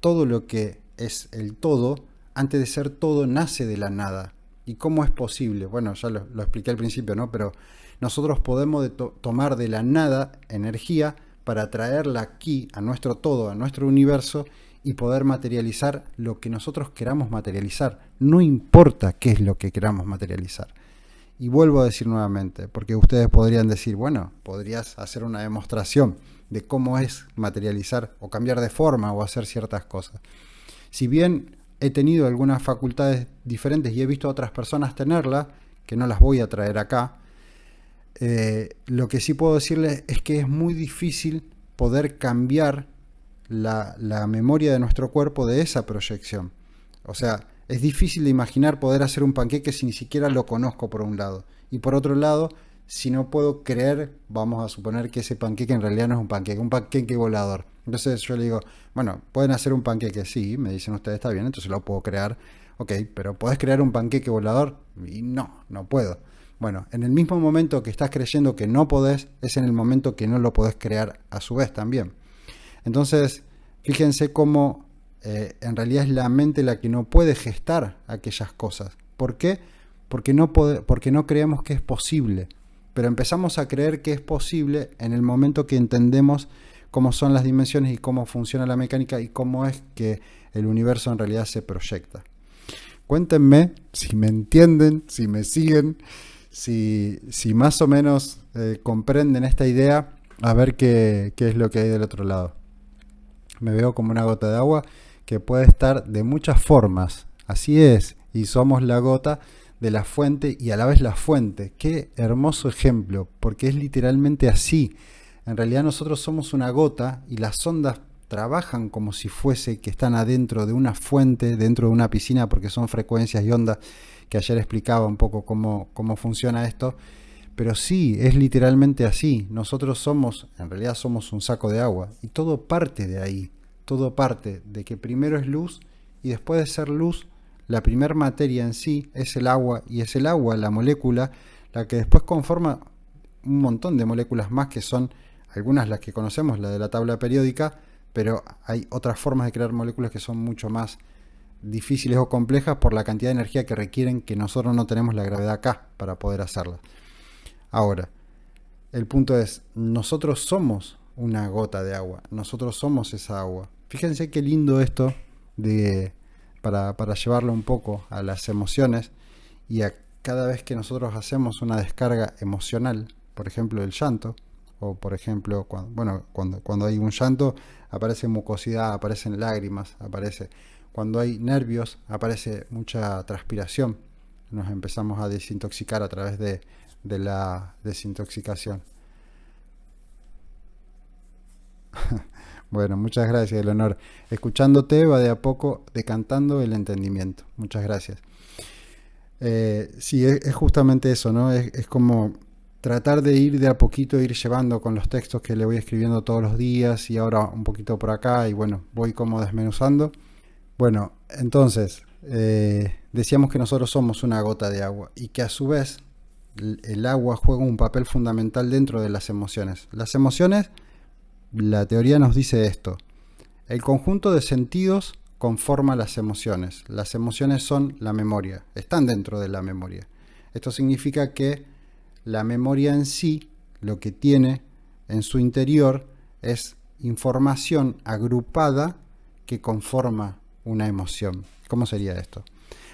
todo lo que es el todo, antes de ser todo, nace de la nada. ¿Y cómo es posible? Bueno, ya lo expliqué al principio, ¿no? Pero nosotros podemos tomar de la nada energía para traerla aquí, a nuestro todo, a nuestro universo, y poder materializar lo que nosotros queramos materializar. No importa qué es lo que queramos materializar. Y vuelvo a decir nuevamente, porque ustedes podrían decir, bueno, podrías hacer una demostración de cómo es materializar o cambiar de forma o hacer ciertas cosas. Si bien he tenido algunas facultades diferentes y he visto a otras personas tenerlas, que no las voy a traer acá, lo que sí puedo decirles es que es muy difícil poder cambiar la memoria de nuestro cuerpo de esa proyección. O sea, es difícil de imaginar poder hacer un panqueque si ni siquiera lo conozco por un lado. Y por otro lado, si no puedo creer, vamos a suponer que ese panqueque en realidad no es un panqueque volador. Entonces yo le digo, bueno, ¿pueden hacer un panqueque? Sí, me dicen ustedes, está bien, entonces lo puedo crear. Ok, pero ¿podés crear un panqueque volador? Y no puedo. Bueno, en el mismo momento que estás creyendo que no podés, es en el momento que no lo podés crear a su vez también. Entonces, fíjense cómo en realidad es la mente la que no puede gestar aquellas cosas. ¿Por qué? Porque no creemos que es posible. Pero empezamos a creer que es posible en el momento que entendemos cómo son las dimensiones y cómo funciona la mecánica y cómo es que el universo en realidad se proyecta. Cuéntenme si me entienden, si me siguen, si más o menos comprenden esta idea, a ver qué es lo que hay del otro lado. Me veo como una gota de agua que puede estar de muchas formas. Así es, y somos la gota de la fuente y a la vez la fuente. Qué hermoso ejemplo, porque es literalmente así. En realidad nosotros somos una gota y las ondas trabajan como si fuese que están adentro de una fuente, dentro de una piscina, porque son frecuencias y ondas, que ayer explicaba un poco cómo funciona esto. Pero sí, es literalmente así. Nosotros en realidad somos un saco de agua y todo parte de ahí. Todo parte de que primero es luz y después de ser luz, la primer materia en sí es el agua, y es el agua, la molécula, la que después conforma un montón de moléculas más, que son algunas las que conocemos, la de la tabla periódica, pero hay otras formas de crear moléculas que son mucho más difíciles o complejas por la cantidad de energía que requieren, que nosotros no tenemos la gravedad acá para poder hacerlas. Ahora, el punto es, nosotros somos una gota de agua, nosotros somos esa agua. Fíjense qué lindo esto para llevarlo un poco a las emociones y a cada vez que nosotros hacemos una descarga emocional, por ejemplo el llanto, o por ejemplo cuando hay un llanto aparece mucosidad, aparecen lágrimas, cuando hay nervios aparece mucha transpiración, nos empezamos a desintoxicar a través de la desintoxicación. Bueno, muchas gracias, Eleonor. Escuchándote va de a poco decantando el entendimiento. Muchas gracias. Sí, es justamente eso, ¿no? Es como tratar de ir de a poquito, ir llevando con los textos que le voy escribiendo todos los días, y ahora un poquito por acá, y bueno, voy como desmenuzando. Bueno, entonces, decíamos que nosotros somos una gota de agua y que a su vez el agua juega un papel fundamental dentro de las emociones. Las emociones, la teoría nos dice esto: el conjunto de sentidos conforma las emociones. Las emociones son la memoria, están dentro de la memoria. Esto significa que la memoria en sí, lo que tiene en su interior es información agrupada que conforma una emoción. ¿Cómo sería esto?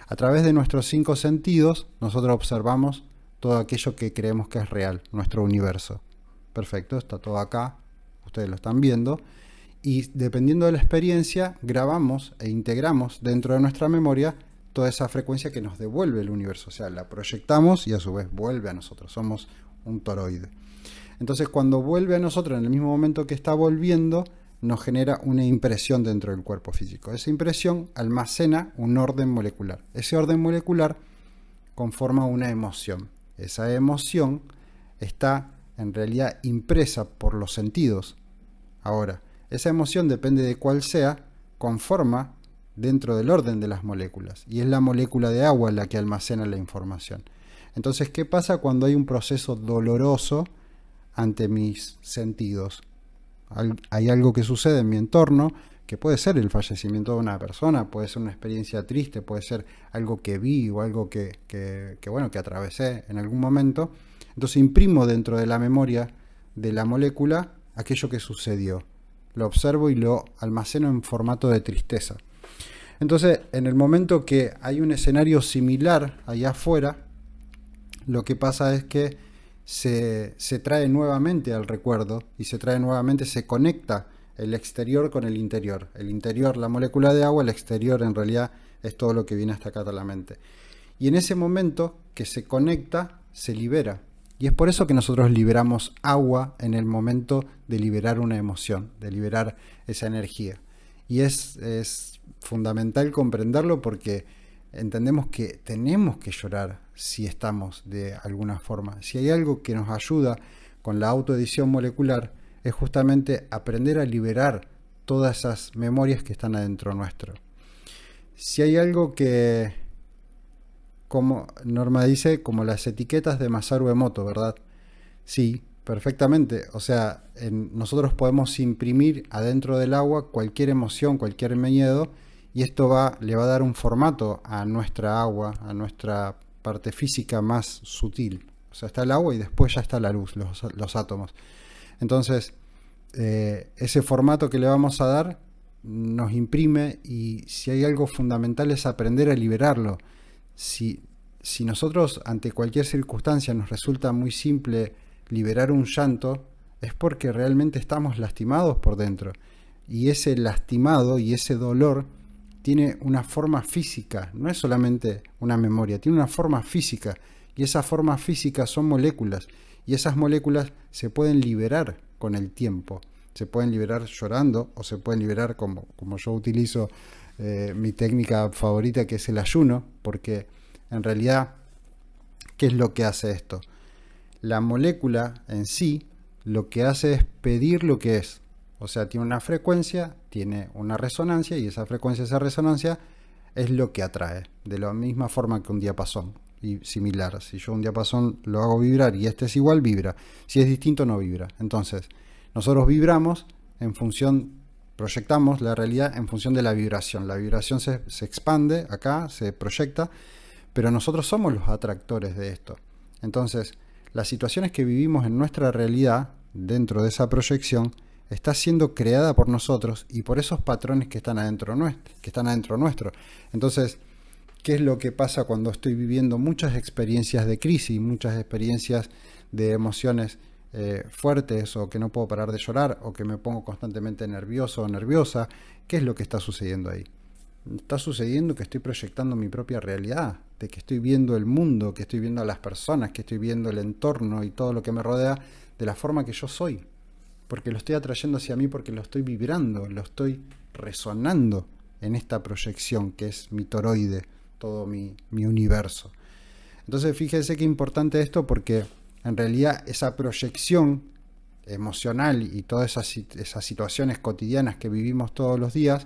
A través de nuestros 5 sentidos, nosotros observamos todo aquello que creemos que es real, nuestro universo. Perfecto, está todo acá, ustedes lo están viendo, y dependiendo de la experiencia, grabamos e integramos dentro de nuestra memoria toda esa frecuencia que nos devuelve el universo, o sea, la proyectamos y a su vez vuelve a nosotros, somos un toroide. Entonces, cuando vuelve a nosotros en el mismo momento que está volviendo, nos genera una impresión dentro del cuerpo físico. Esa impresión almacena un orden molecular. Ese orden molecular conforma una emoción. Esa emoción está en realidad impresa por los sentidos. Ahora, esa emoción, depende de cuál sea, conforma dentro del orden de las moléculas. Y es la molécula de agua la que almacena la información. Entonces, ¿qué pasa cuando hay un proceso doloroso ante mis sentidos? Hay algo que sucede en mi entorno, que puede ser el fallecimiento de una persona, puede ser una experiencia triste, puede ser algo que vi o algo que atravesé en algún momento. Entonces imprimo dentro de la memoria de la molécula aquello que sucedió. Lo observo y lo almaceno en formato de tristeza. Entonces, en el momento que hay un escenario similar allá afuera, lo que pasa es que se trae nuevamente al recuerdo y se conecta el exterior con el interior. El interior, la molécula de agua, el exterior en realidad es todo lo que viene hasta acá a la mente. Y en ese momento que se conecta, se libera. Y es por eso que nosotros liberamos agua en el momento de liberar una emoción, de liberar esa energía. Y es fundamental comprenderlo porque entendemos que tenemos que llorar si estamos de alguna forma. Si hay algo que nos ayuda con la autoedición molecular, es justamente aprender a liberar todas esas memorias que están adentro nuestro. Si hay algo que, como Norma dice, como las etiquetas de Masaru Emoto, ¿verdad? Sí, perfectamente. O sea, nosotros podemos imprimir adentro del agua cualquier emoción, cualquier miedo, y esto le va a dar un formato a nuestra agua, a nuestra parte física más sutil. O sea, está el agua y después ya está la luz, los átomos. Entonces, ese formato que le vamos a dar nos imprime, y si hay algo fundamental es aprender a liberarlo. Si nosotros ante cualquier circunstancia nos resulta muy simple liberar un llanto, es porque realmente estamos lastimados por dentro. Y ese lastimado y ese dolor tiene una forma física, no es solamente una memoria, tiene una forma física. Y esa forma física son moléculas. Y esas moléculas se pueden liberar con el tiempo. Se pueden liberar llorando o se pueden liberar como yo utilizo mi técnica favorita, que es el ayuno, porque en realidad, ¿qué es lo que hace esto? La molécula en sí lo que hace es pedir lo que es. O sea, tiene una frecuencia, tiene una resonancia, y esa frecuencia, esa resonancia es lo que atrae. De la misma forma que un diapasón. Y similar, si yo un diapasón lo hago vibrar y este es igual, vibra. Si es distinto, no vibra. Entonces, nosotros vibramos en función, proyectamos la realidad en función de la vibración. La vibración se expande acá, se proyecta, pero nosotros somos los atractores de esto. Entonces, las situaciones que vivimos en nuestra realidad, dentro de esa proyección, está siendo creada por nosotros y por esos patrones que están adentro nuestro. Entonces, ¿qué es lo que pasa cuando estoy viviendo muchas experiencias de crisis, muchas experiencias de emociones fuertes, o que no puedo parar de llorar, o que me pongo constantemente nervioso o nerviosa? ¿Qué es lo que está sucediendo ahí? Está sucediendo que estoy proyectando mi propia realidad, de que estoy viendo el mundo, que estoy viendo a las personas, que estoy viendo el entorno y todo lo que me rodea de la forma que yo soy. Porque lo estoy atrayendo hacia mí, porque lo estoy vibrando, lo estoy resonando en esta proyección que es mi toroide, todo mi universo. Entonces, fíjense qué importante esto, porque en realidad esa proyección emocional y todas esas situaciones cotidianas que vivimos todos los días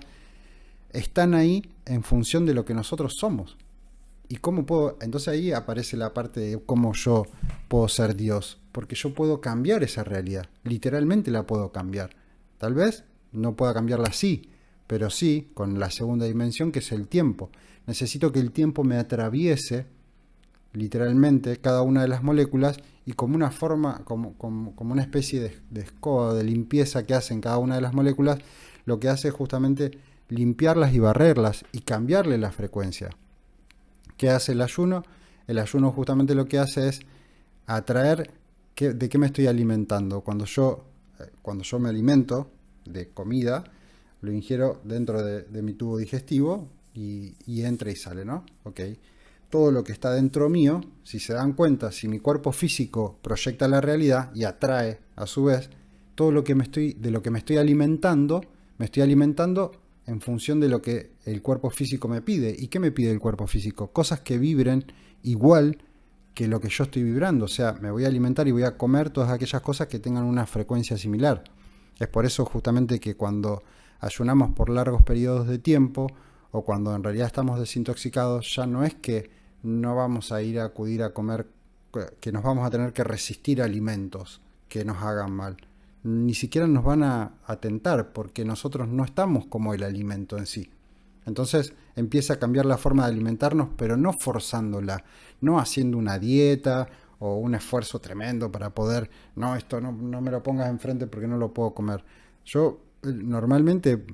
están ahí en función de lo que nosotros somos. ¿Y cómo puedo? Entonces ahí aparece la parte de cómo yo puedo ser Dios, porque yo puedo cambiar esa realidad, literalmente la puedo cambiar. Tal vez no pueda cambiarla así, pero sí con la segunda dimensión, que es el tiempo. Necesito que el tiempo me atraviese literalmente cada una de las moléculas, y como una forma, como una especie de escoba de limpieza que hacen cada una de las moléculas, lo que hace es justamente limpiarlas y barrerlas y cambiarle la frecuencia. ¿Qué hace el ayuno? El ayuno justamente lo que hace es atraer de qué me estoy alimentando. Cuando yo me alimento de comida, lo ingiero dentro de mi tubo digestivo y entra y sale, ¿no? Ok. Todo lo que está dentro mío, si se dan cuenta, si mi cuerpo físico proyecta la realidad y atrae a su vez, todo lo que de lo que me estoy alimentando en función de lo que el cuerpo físico me pide. ¿Y qué me pide el cuerpo físico? Cosas que vibren igual que lo que yo estoy vibrando. O sea, me voy a alimentar y voy a comer todas aquellas cosas que tengan una frecuencia similar. Es por eso justamente que cuando ayunamos por largos periodos de tiempo o cuando en realidad estamos desintoxicados, ya no es que no vamos a ir a acudir a comer, que nos vamos a tener que resistir a alimentos que nos hagan mal. Ni siquiera nos van a tentar porque nosotros no estamos como el alimento en sí. Entonces empieza a cambiar la forma de alimentarnos, pero no forzándola, no haciendo una dieta o un esfuerzo tremendo para poder, no, esto no me lo pongas enfrente porque no lo puedo comer. Yo normalmente,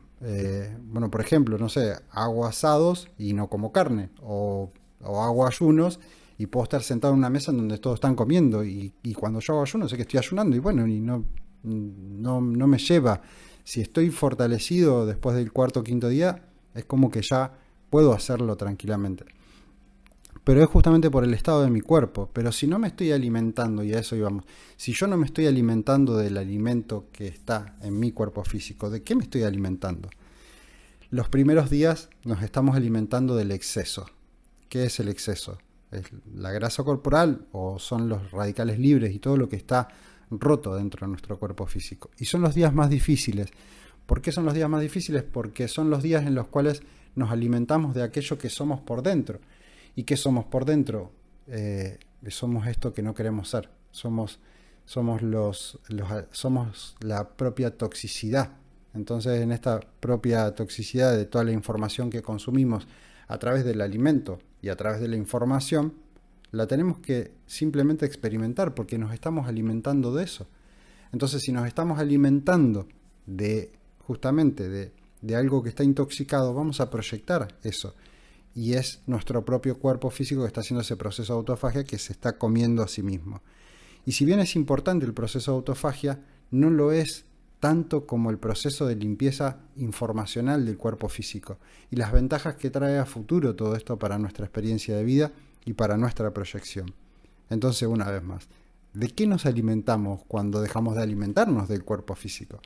bueno, por ejemplo, no sé, hago asados y no como carne, o hago ayunos y puedo estar sentado en una mesa en donde todos están comiendo y cuando yo hago ayuno sé que estoy ayunando y bueno, y no me lleva. Si estoy fortalecido después del cuarto o quinto día, es como que ya puedo hacerlo tranquilamente. Pero es justamente por el estado de mi cuerpo. Pero si no me estoy alimentando, y a eso íbamos, si yo no me estoy alimentando del alimento que está en mi cuerpo físico, ¿de qué me estoy alimentando? Los primeros días nos estamos alimentando del exceso. ¿Qué es el exceso? ¿Es la grasa corporal o son los radicales libres y todo lo que está roto dentro de nuestro cuerpo físico? Y son los días más difíciles. ¿Por qué son los días más difíciles? Porque son los días en los cuales nos alimentamos de aquello que somos por dentro. ¿Y qué somos por dentro? Somos esto que no queremos ser. Somos la propia toxicidad. Entonces, en esta propia toxicidad de toda la información que consumimos a través del alimento y a través de la información, la tenemos que simplemente experimentar porque nos estamos alimentando de eso. Entonces, si nos estamos alimentando justamente de algo que está intoxicado, vamos a proyectar eso. Y es nuestro propio cuerpo físico que está haciendo ese proceso de autofagia que se está comiendo a sí mismo. Y si bien es importante el proceso de autofagia, no lo es tanto como el proceso de limpieza informacional del cuerpo físico y las ventajas que trae a futuro todo esto para nuestra experiencia de vida y para nuestra proyección. Entonces, una vez más, ¿de qué nos alimentamos cuando dejamos de alimentarnos del cuerpo físico?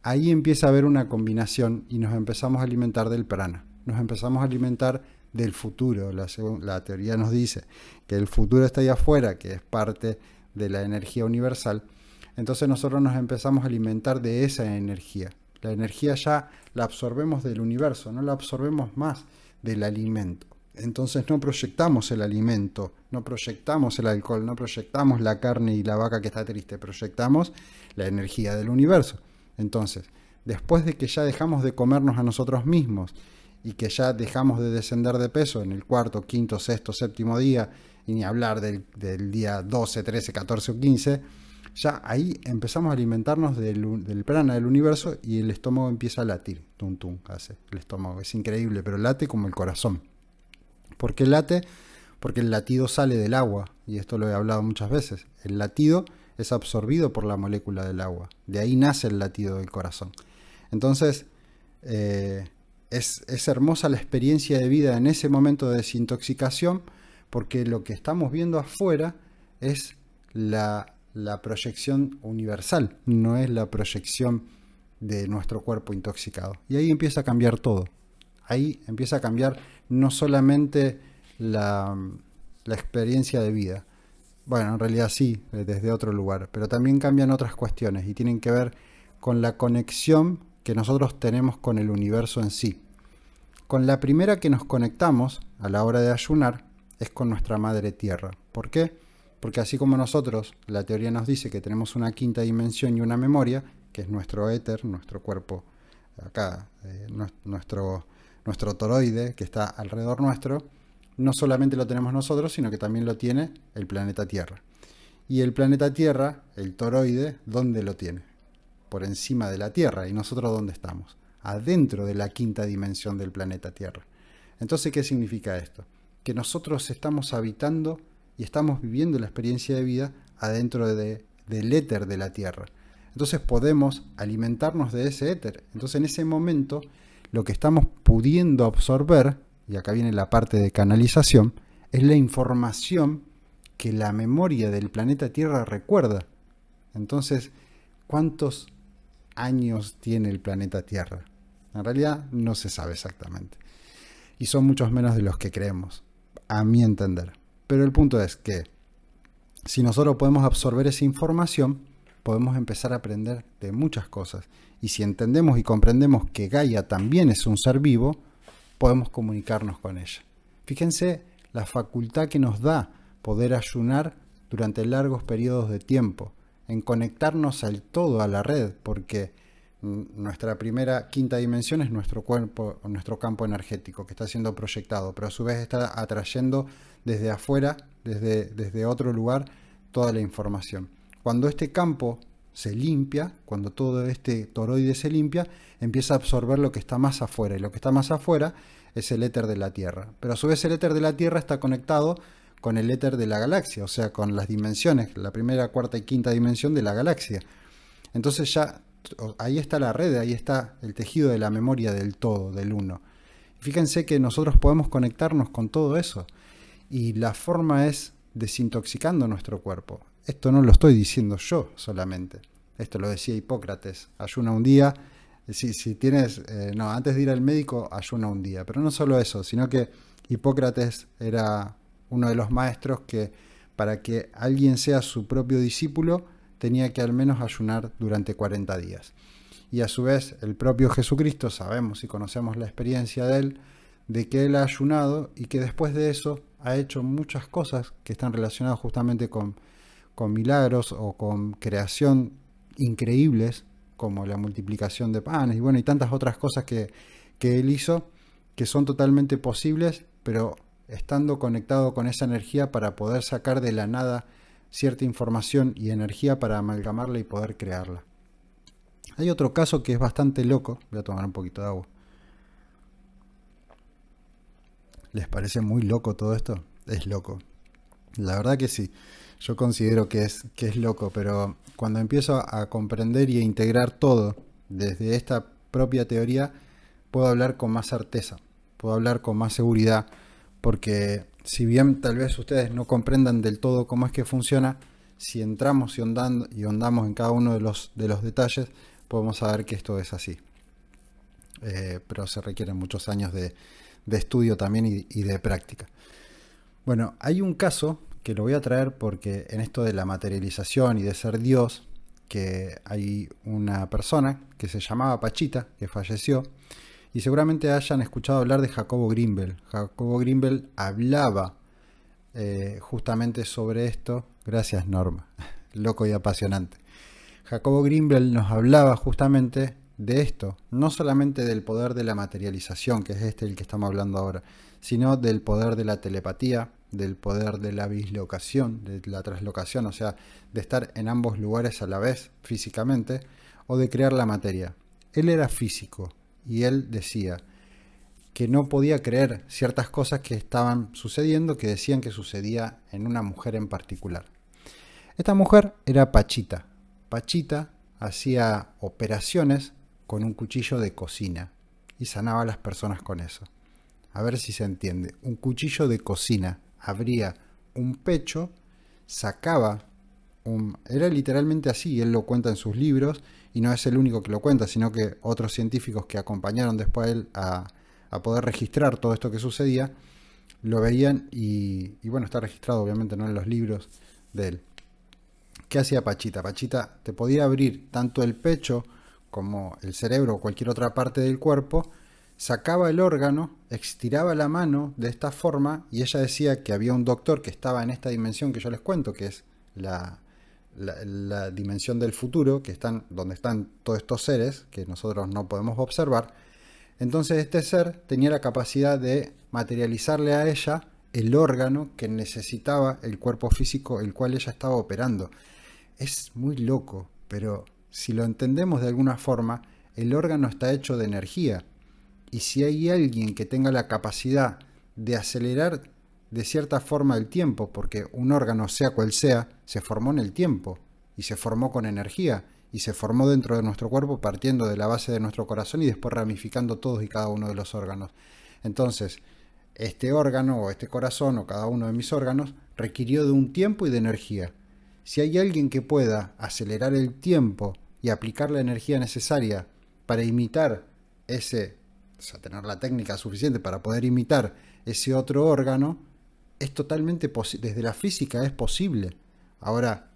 Ahí empieza a haber una combinación y nos empezamos a alimentar del prana, nos empezamos a alimentar del futuro. La teoría nos dice que el futuro está ahí afuera, que es parte de la energía universal. Entonces nosotros nos empezamos a alimentar de esa energía. La energía ya la absorbemos del universo, no la absorbemos más del alimento. Entonces no proyectamos el alimento, no proyectamos el alcohol, no proyectamos la carne y la vaca que está triste, proyectamos la energía del universo. Entonces, después de que ya dejamos de comernos a nosotros mismos y que ya dejamos de descender de peso en el cuarto, quinto, sexto, séptimo día, y ni hablar del día 12, 13, 14 o 15, ya ahí empezamos a alimentarnos del prana del universo y el estómago empieza a latir. Tum, tum, hace el estómago. Es increíble, pero late como el corazón. ¿Por qué late? Porque el latido sale del agua, y esto lo he hablado muchas veces. El latido es absorbido por la molécula del agua. De ahí nace el latido del corazón. Entonces, es hermosa la experiencia de vida en ese momento de desintoxicación, porque lo que estamos viendo afuera es la proyección universal, no es la proyección de nuestro cuerpo intoxicado. Y ahí empieza a cambiar todo. Ahí empieza a cambiar no solamente la experiencia de vida. Bueno, en realidad sí, desde otro lugar, pero también cambian otras cuestiones y tienen que ver con la conexión que nosotros tenemos con el universo en sí. Con la primera que nos conectamos a la hora de ayunar es con nuestra madre tierra. ¿Por qué? Porque así como nosotros, la teoría nos dice que tenemos una quinta dimensión y una memoria, que es nuestro éter, nuestro cuerpo acá, nuestro toroide que está alrededor nuestro, no solamente lo tenemos nosotros, sino que también lo tiene el planeta Tierra. Y el planeta Tierra, el toroide, ¿dónde lo tiene? Por encima de la Tierra. ¿Y nosotros dónde estamos? Adentro de la quinta dimensión del planeta Tierra. Entonces, ¿qué significa esto? Que nosotros estamos habitando y estamos viviendo la experiencia de vida adentro del éter de la Tierra. Entonces podemos alimentarnos de ese éter. Entonces en ese momento lo que estamos pudiendo absorber, y acá viene la parte de canalización, es la información que la memoria del planeta Tierra recuerda. Entonces, ¿cuántos años tiene el planeta Tierra? En realidad no se sabe exactamente. Y son muchos menos de los que creemos, a mi entender. Pero el punto es que si nosotros podemos absorber esa información, podemos empezar a aprender de muchas cosas. Y si entendemos y comprendemos que Gaia también es un ser vivo, podemos comunicarnos con ella. Fíjense la facultad que nos da poder ayunar durante largos periodos de tiempo, en conectarnos al todo, a la red, porque nuestra primera, quinta dimensión es nuestro cuerpo, nuestro campo energético que está siendo proyectado, pero a su vez está atrayendo desde afuera, desde otro lugar, toda la información. Cuando este campo se limpia, cuando todo este toroide se limpia, empieza a absorber lo que está más afuera, y lo que está más afuera es el éter de la Tierra. Pero a su vez el éter de la Tierra está conectado con el éter de la galaxia, o sea, con las dimensiones, la primera, cuarta y quinta dimensión de la galaxia. Entonces ya ahí está la red, ahí está el tejido de la memoria del todo, del uno. Fíjense que nosotros podemos conectarnos con todo eso, y la forma es desintoxicando nuestro cuerpo. Esto no lo estoy diciendo yo solamente, esto lo decía Hipócrates: ayuna un día, si tienes, antes de ir al médico, ayuna un día. Pero no solo eso, sino que Hipócrates era uno de los maestros que para que alguien sea su propio discípulo tenía que al menos ayunar durante 40 días. Y a su vez el propio Jesucristo, sabemos y conocemos la experiencia de él, de que él ha ayunado y que después de eso ha hecho muchas cosas que están relacionadas justamente con milagros o con creación increíbles, como la multiplicación de panes y tantas otras cosas que él hizo, que son totalmente posibles, pero estando conectado con esa energía para poder sacar de la nada cierta información y energía para amalgamarla y poder crearla. Hay otro caso que es bastante loco. Voy a tomar un poquito de agua. ¿Les parece muy loco todo esto? Es loco. La verdad que sí. Yo considero que es loco, pero cuando empiezo a comprender y a integrar todo desde esta propia teoría, puedo hablar con más certeza, puedo hablar con más seguridad, porque si bien tal vez ustedes no comprendan del todo cómo es que funciona, si entramos y hondamos en cada uno de los detalles, podemos saber que esto es así. Pero se requieren muchos años de estudio también y de práctica. Bueno, hay un caso que lo voy a traer porque en esto de la materialización y de ser Dios, que hay una persona que se llamaba Pachita, que falleció, y seguramente hayan escuchado hablar de Jacobo Grinberg. Jacobo Grinberg hablaba justamente sobre esto. Gracias, Norma. Loco y apasionante. Jacobo Grinberg nos hablaba justamente de esto, no solamente del poder de la materialización, que es el que estamos hablando ahora, sino del poder de la telepatía, del poder de la bislocación, de la translocación, o sea, de estar en ambos lugares a la vez físicamente, o de crear la materia. Él era físico y él decía que no podía creer ciertas cosas que estaban sucediendo, que decían que sucedía en una mujer en particular. Esta mujer era Pachita. Pachita hacía operaciones con un cuchillo de cocina y sanaba a las personas con eso. A ver si se entiende. Un cuchillo de cocina. Abría un pecho, sacaba era literalmente así, él lo cuenta en sus libros, y no es el único que lo cuenta, sino que otros científicos que acompañaron después a él a poder registrar todo esto que sucedía, lo veían y está registrado obviamente no en los libros de él. ¿Qué hacía Pachita? Pachita te podía abrir tanto el pecho como el cerebro o cualquier otra parte del cuerpo, sacaba el órgano, estiraba la mano de esta forma, y ella decía que había un doctor que estaba en esta dimensión que yo les cuento, que es la dimensión del futuro, que donde están todos estos seres que nosotros no podemos observar. Entonces este ser tenía la capacidad de materializarle a ella el órgano que necesitaba el cuerpo físico el cual ella estaba operando. Es muy loco, pero si lo entendemos de alguna forma, el órgano está hecho de energía. Y si hay alguien que tenga la capacidad de acelerar de cierta forma el tiempo, porque un órgano, sea cual sea, se formó en el tiempo y se formó con energía y se formó dentro de nuestro cuerpo partiendo de la base de nuestro corazón y después ramificando todos y cada uno de los órganos. Entonces, este órgano o este corazón o cada uno de mis órganos requirió de un tiempo y de energía. Si hay alguien que pueda acelerar el tiempo y aplicar la energía necesaria para imitar ese, o sea, tener la técnica suficiente para poder imitar ese otro órgano, es totalmente posible. Desde la física es posible. Ahora,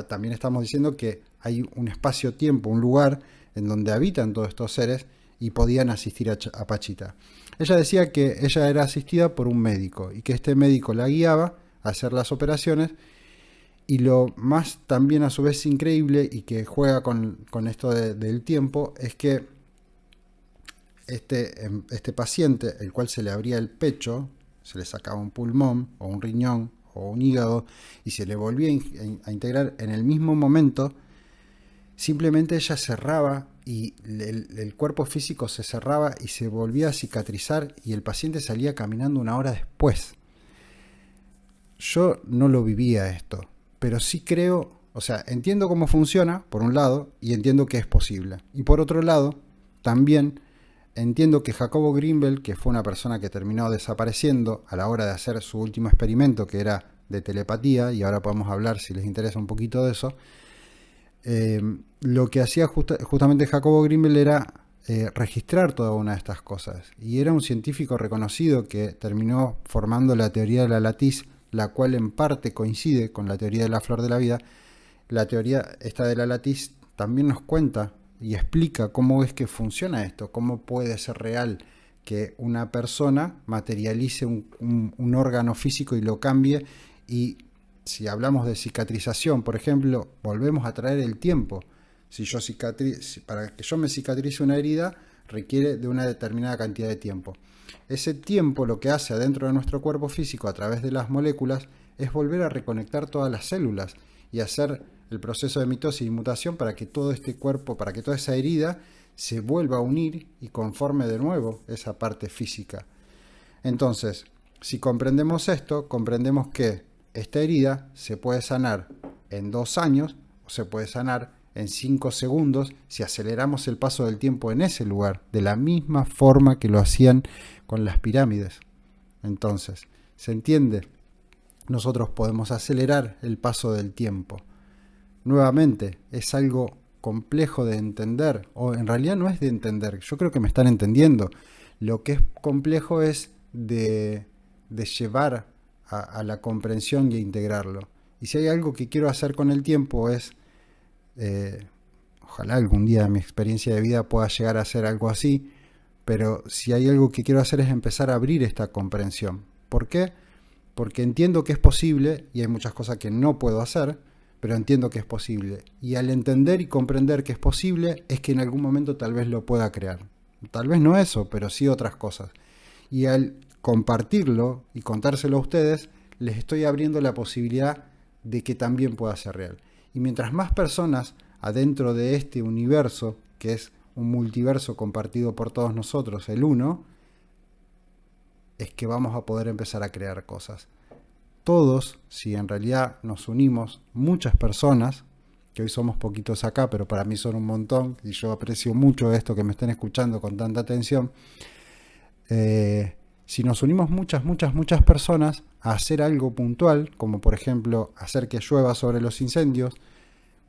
también estamos diciendo que hay un espacio-tiempo, un lugar en donde habitan todos estos seres y podían asistir a Pachita. Ella decía que ella era asistida por un médico y que este médico la guiaba a hacer las operaciones. Y lo más también a su vez increíble y que juega con esto del tiempo es que este paciente, el cual se le abría el pecho, se le sacaba un pulmón o un riñón o un hígado y se le volvía a integrar en el mismo momento, simplemente ella cerraba y el cuerpo físico se cerraba y se volvía a cicatrizar y el paciente salía caminando una hora después. Yo no lo vivía esto, pero sí creo, o sea, entiendo cómo funciona, por un lado, y entiendo que es posible. Y por otro lado, también entiendo que Jacobo Grinberg, que fue una persona que terminó desapareciendo a la hora de hacer su último experimento, que era de telepatía, y ahora podemos hablar si les interesa un poquito de eso, lo que hacía justamente Jacobo Grinberg era registrar toda una de estas cosas. Y era un científico reconocido que terminó formando la teoría de la latiz, la cual en parte coincide con la teoría de la flor de la vida. La teoría esta de la latiz también nos cuenta y explica cómo es que funciona esto, cómo puede ser real que una persona materialice un órgano físico y lo cambie. Y si hablamos de cicatrización, por ejemplo, volvemos a traer el tiempo. Para que yo me cicatrice una herida requiere de una determinada cantidad de tiempo. Ese tiempo lo que hace adentro de nuestro cuerpo físico a través de las moléculas es volver a reconectar todas las células y hacer el proceso de mitosis y mutación para que todo este cuerpo, para que toda esa herida se vuelva a unir y conforme de nuevo esa parte física. Entonces, si comprendemos esto, comprendemos que esta herida se puede sanar en 2 años o se puede sanar en 5 segundos si aceleramos el paso del tiempo en ese lugar, de la misma forma que lo hacían con las pirámides. Entonces, ¿se entiende? Nosotros podemos acelerar el paso del tiempo. Nuevamente, es algo complejo de entender, o en realidad no es de entender, yo creo que me están entendiendo. Lo que es complejo es de llevar a la comprensión y a integrarlo. Y si hay algo que quiero hacer con el tiempo es, ojalá algún día mi experiencia de vida pueda llegar a ser algo así, pero si hay algo que quiero hacer es empezar a abrir esta comprensión. ¿Por qué? Porque entiendo que es posible y hay muchas cosas que no puedo hacer, pero entiendo que es posible. Y al entender y comprender que es posible, es que en algún momento tal vez lo pueda crear. Tal vez no eso, pero sí otras cosas. Y al compartirlo y contárselo a ustedes, les estoy abriendo la posibilidad de que también pueda ser real. Y mientras más personas adentro de este universo, que es un multiverso compartido por todos nosotros, el uno, es que vamos a poder empezar a crear cosas. Todos, si en realidad nos unimos, muchas personas, que hoy somos poquitos acá, pero para mí son un montón, y yo aprecio mucho esto que me estén escuchando con tanta atención, si nos unimos muchas personas a hacer algo puntual, como por ejemplo hacer que llueva sobre los incendios,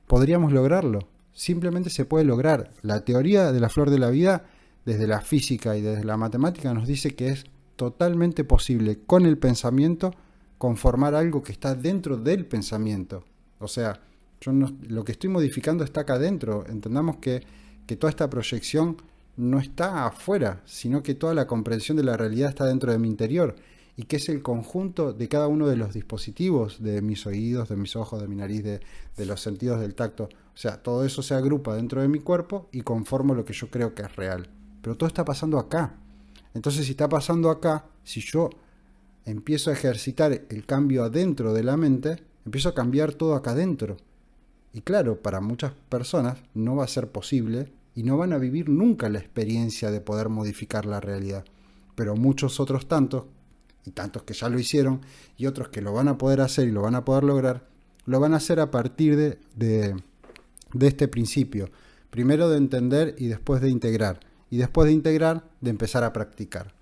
podríamos lograrlo. Simplemente se puede lograr. La teoría de la flor de la vida, desde la física y desde la matemática, nos dice que es totalmente posible con el pensamiento conformar algo que está dentro del pensamiento. O sea, lo que estoy modificando está acá dentro. Entendamos que toda esta proyección no está afuera, sino que toda la comprensión de la realidad está dentro de mi interior y que es el conjunto de cada uno de los dispositivos, de mis oídos, de mis ojos, de mi nariz, de los sentidos del tacto. O sea, todo eso se agrupa dentro de mi cuerpo y conformo lo que yo creo que es real. Pero todo está pasando acá. Entonces, si está pasando acá, si yo empiezo a ejercitar el cambio adentro de la mente, empiezo a cambiar todo acá adentro. Y claro, para muchas personas no va a ser posible y no van a vivir nunca la experiencia de poder modificar la realidad. Pero muchos otros tantos, y tantos que ya lo hicieron, y otros que lo van a poder hacer y lo van a poder lograr, lo van a hacer a partir de este principio. Primero de entender y después de integrar. Y después de integrar, de empezar a practicar.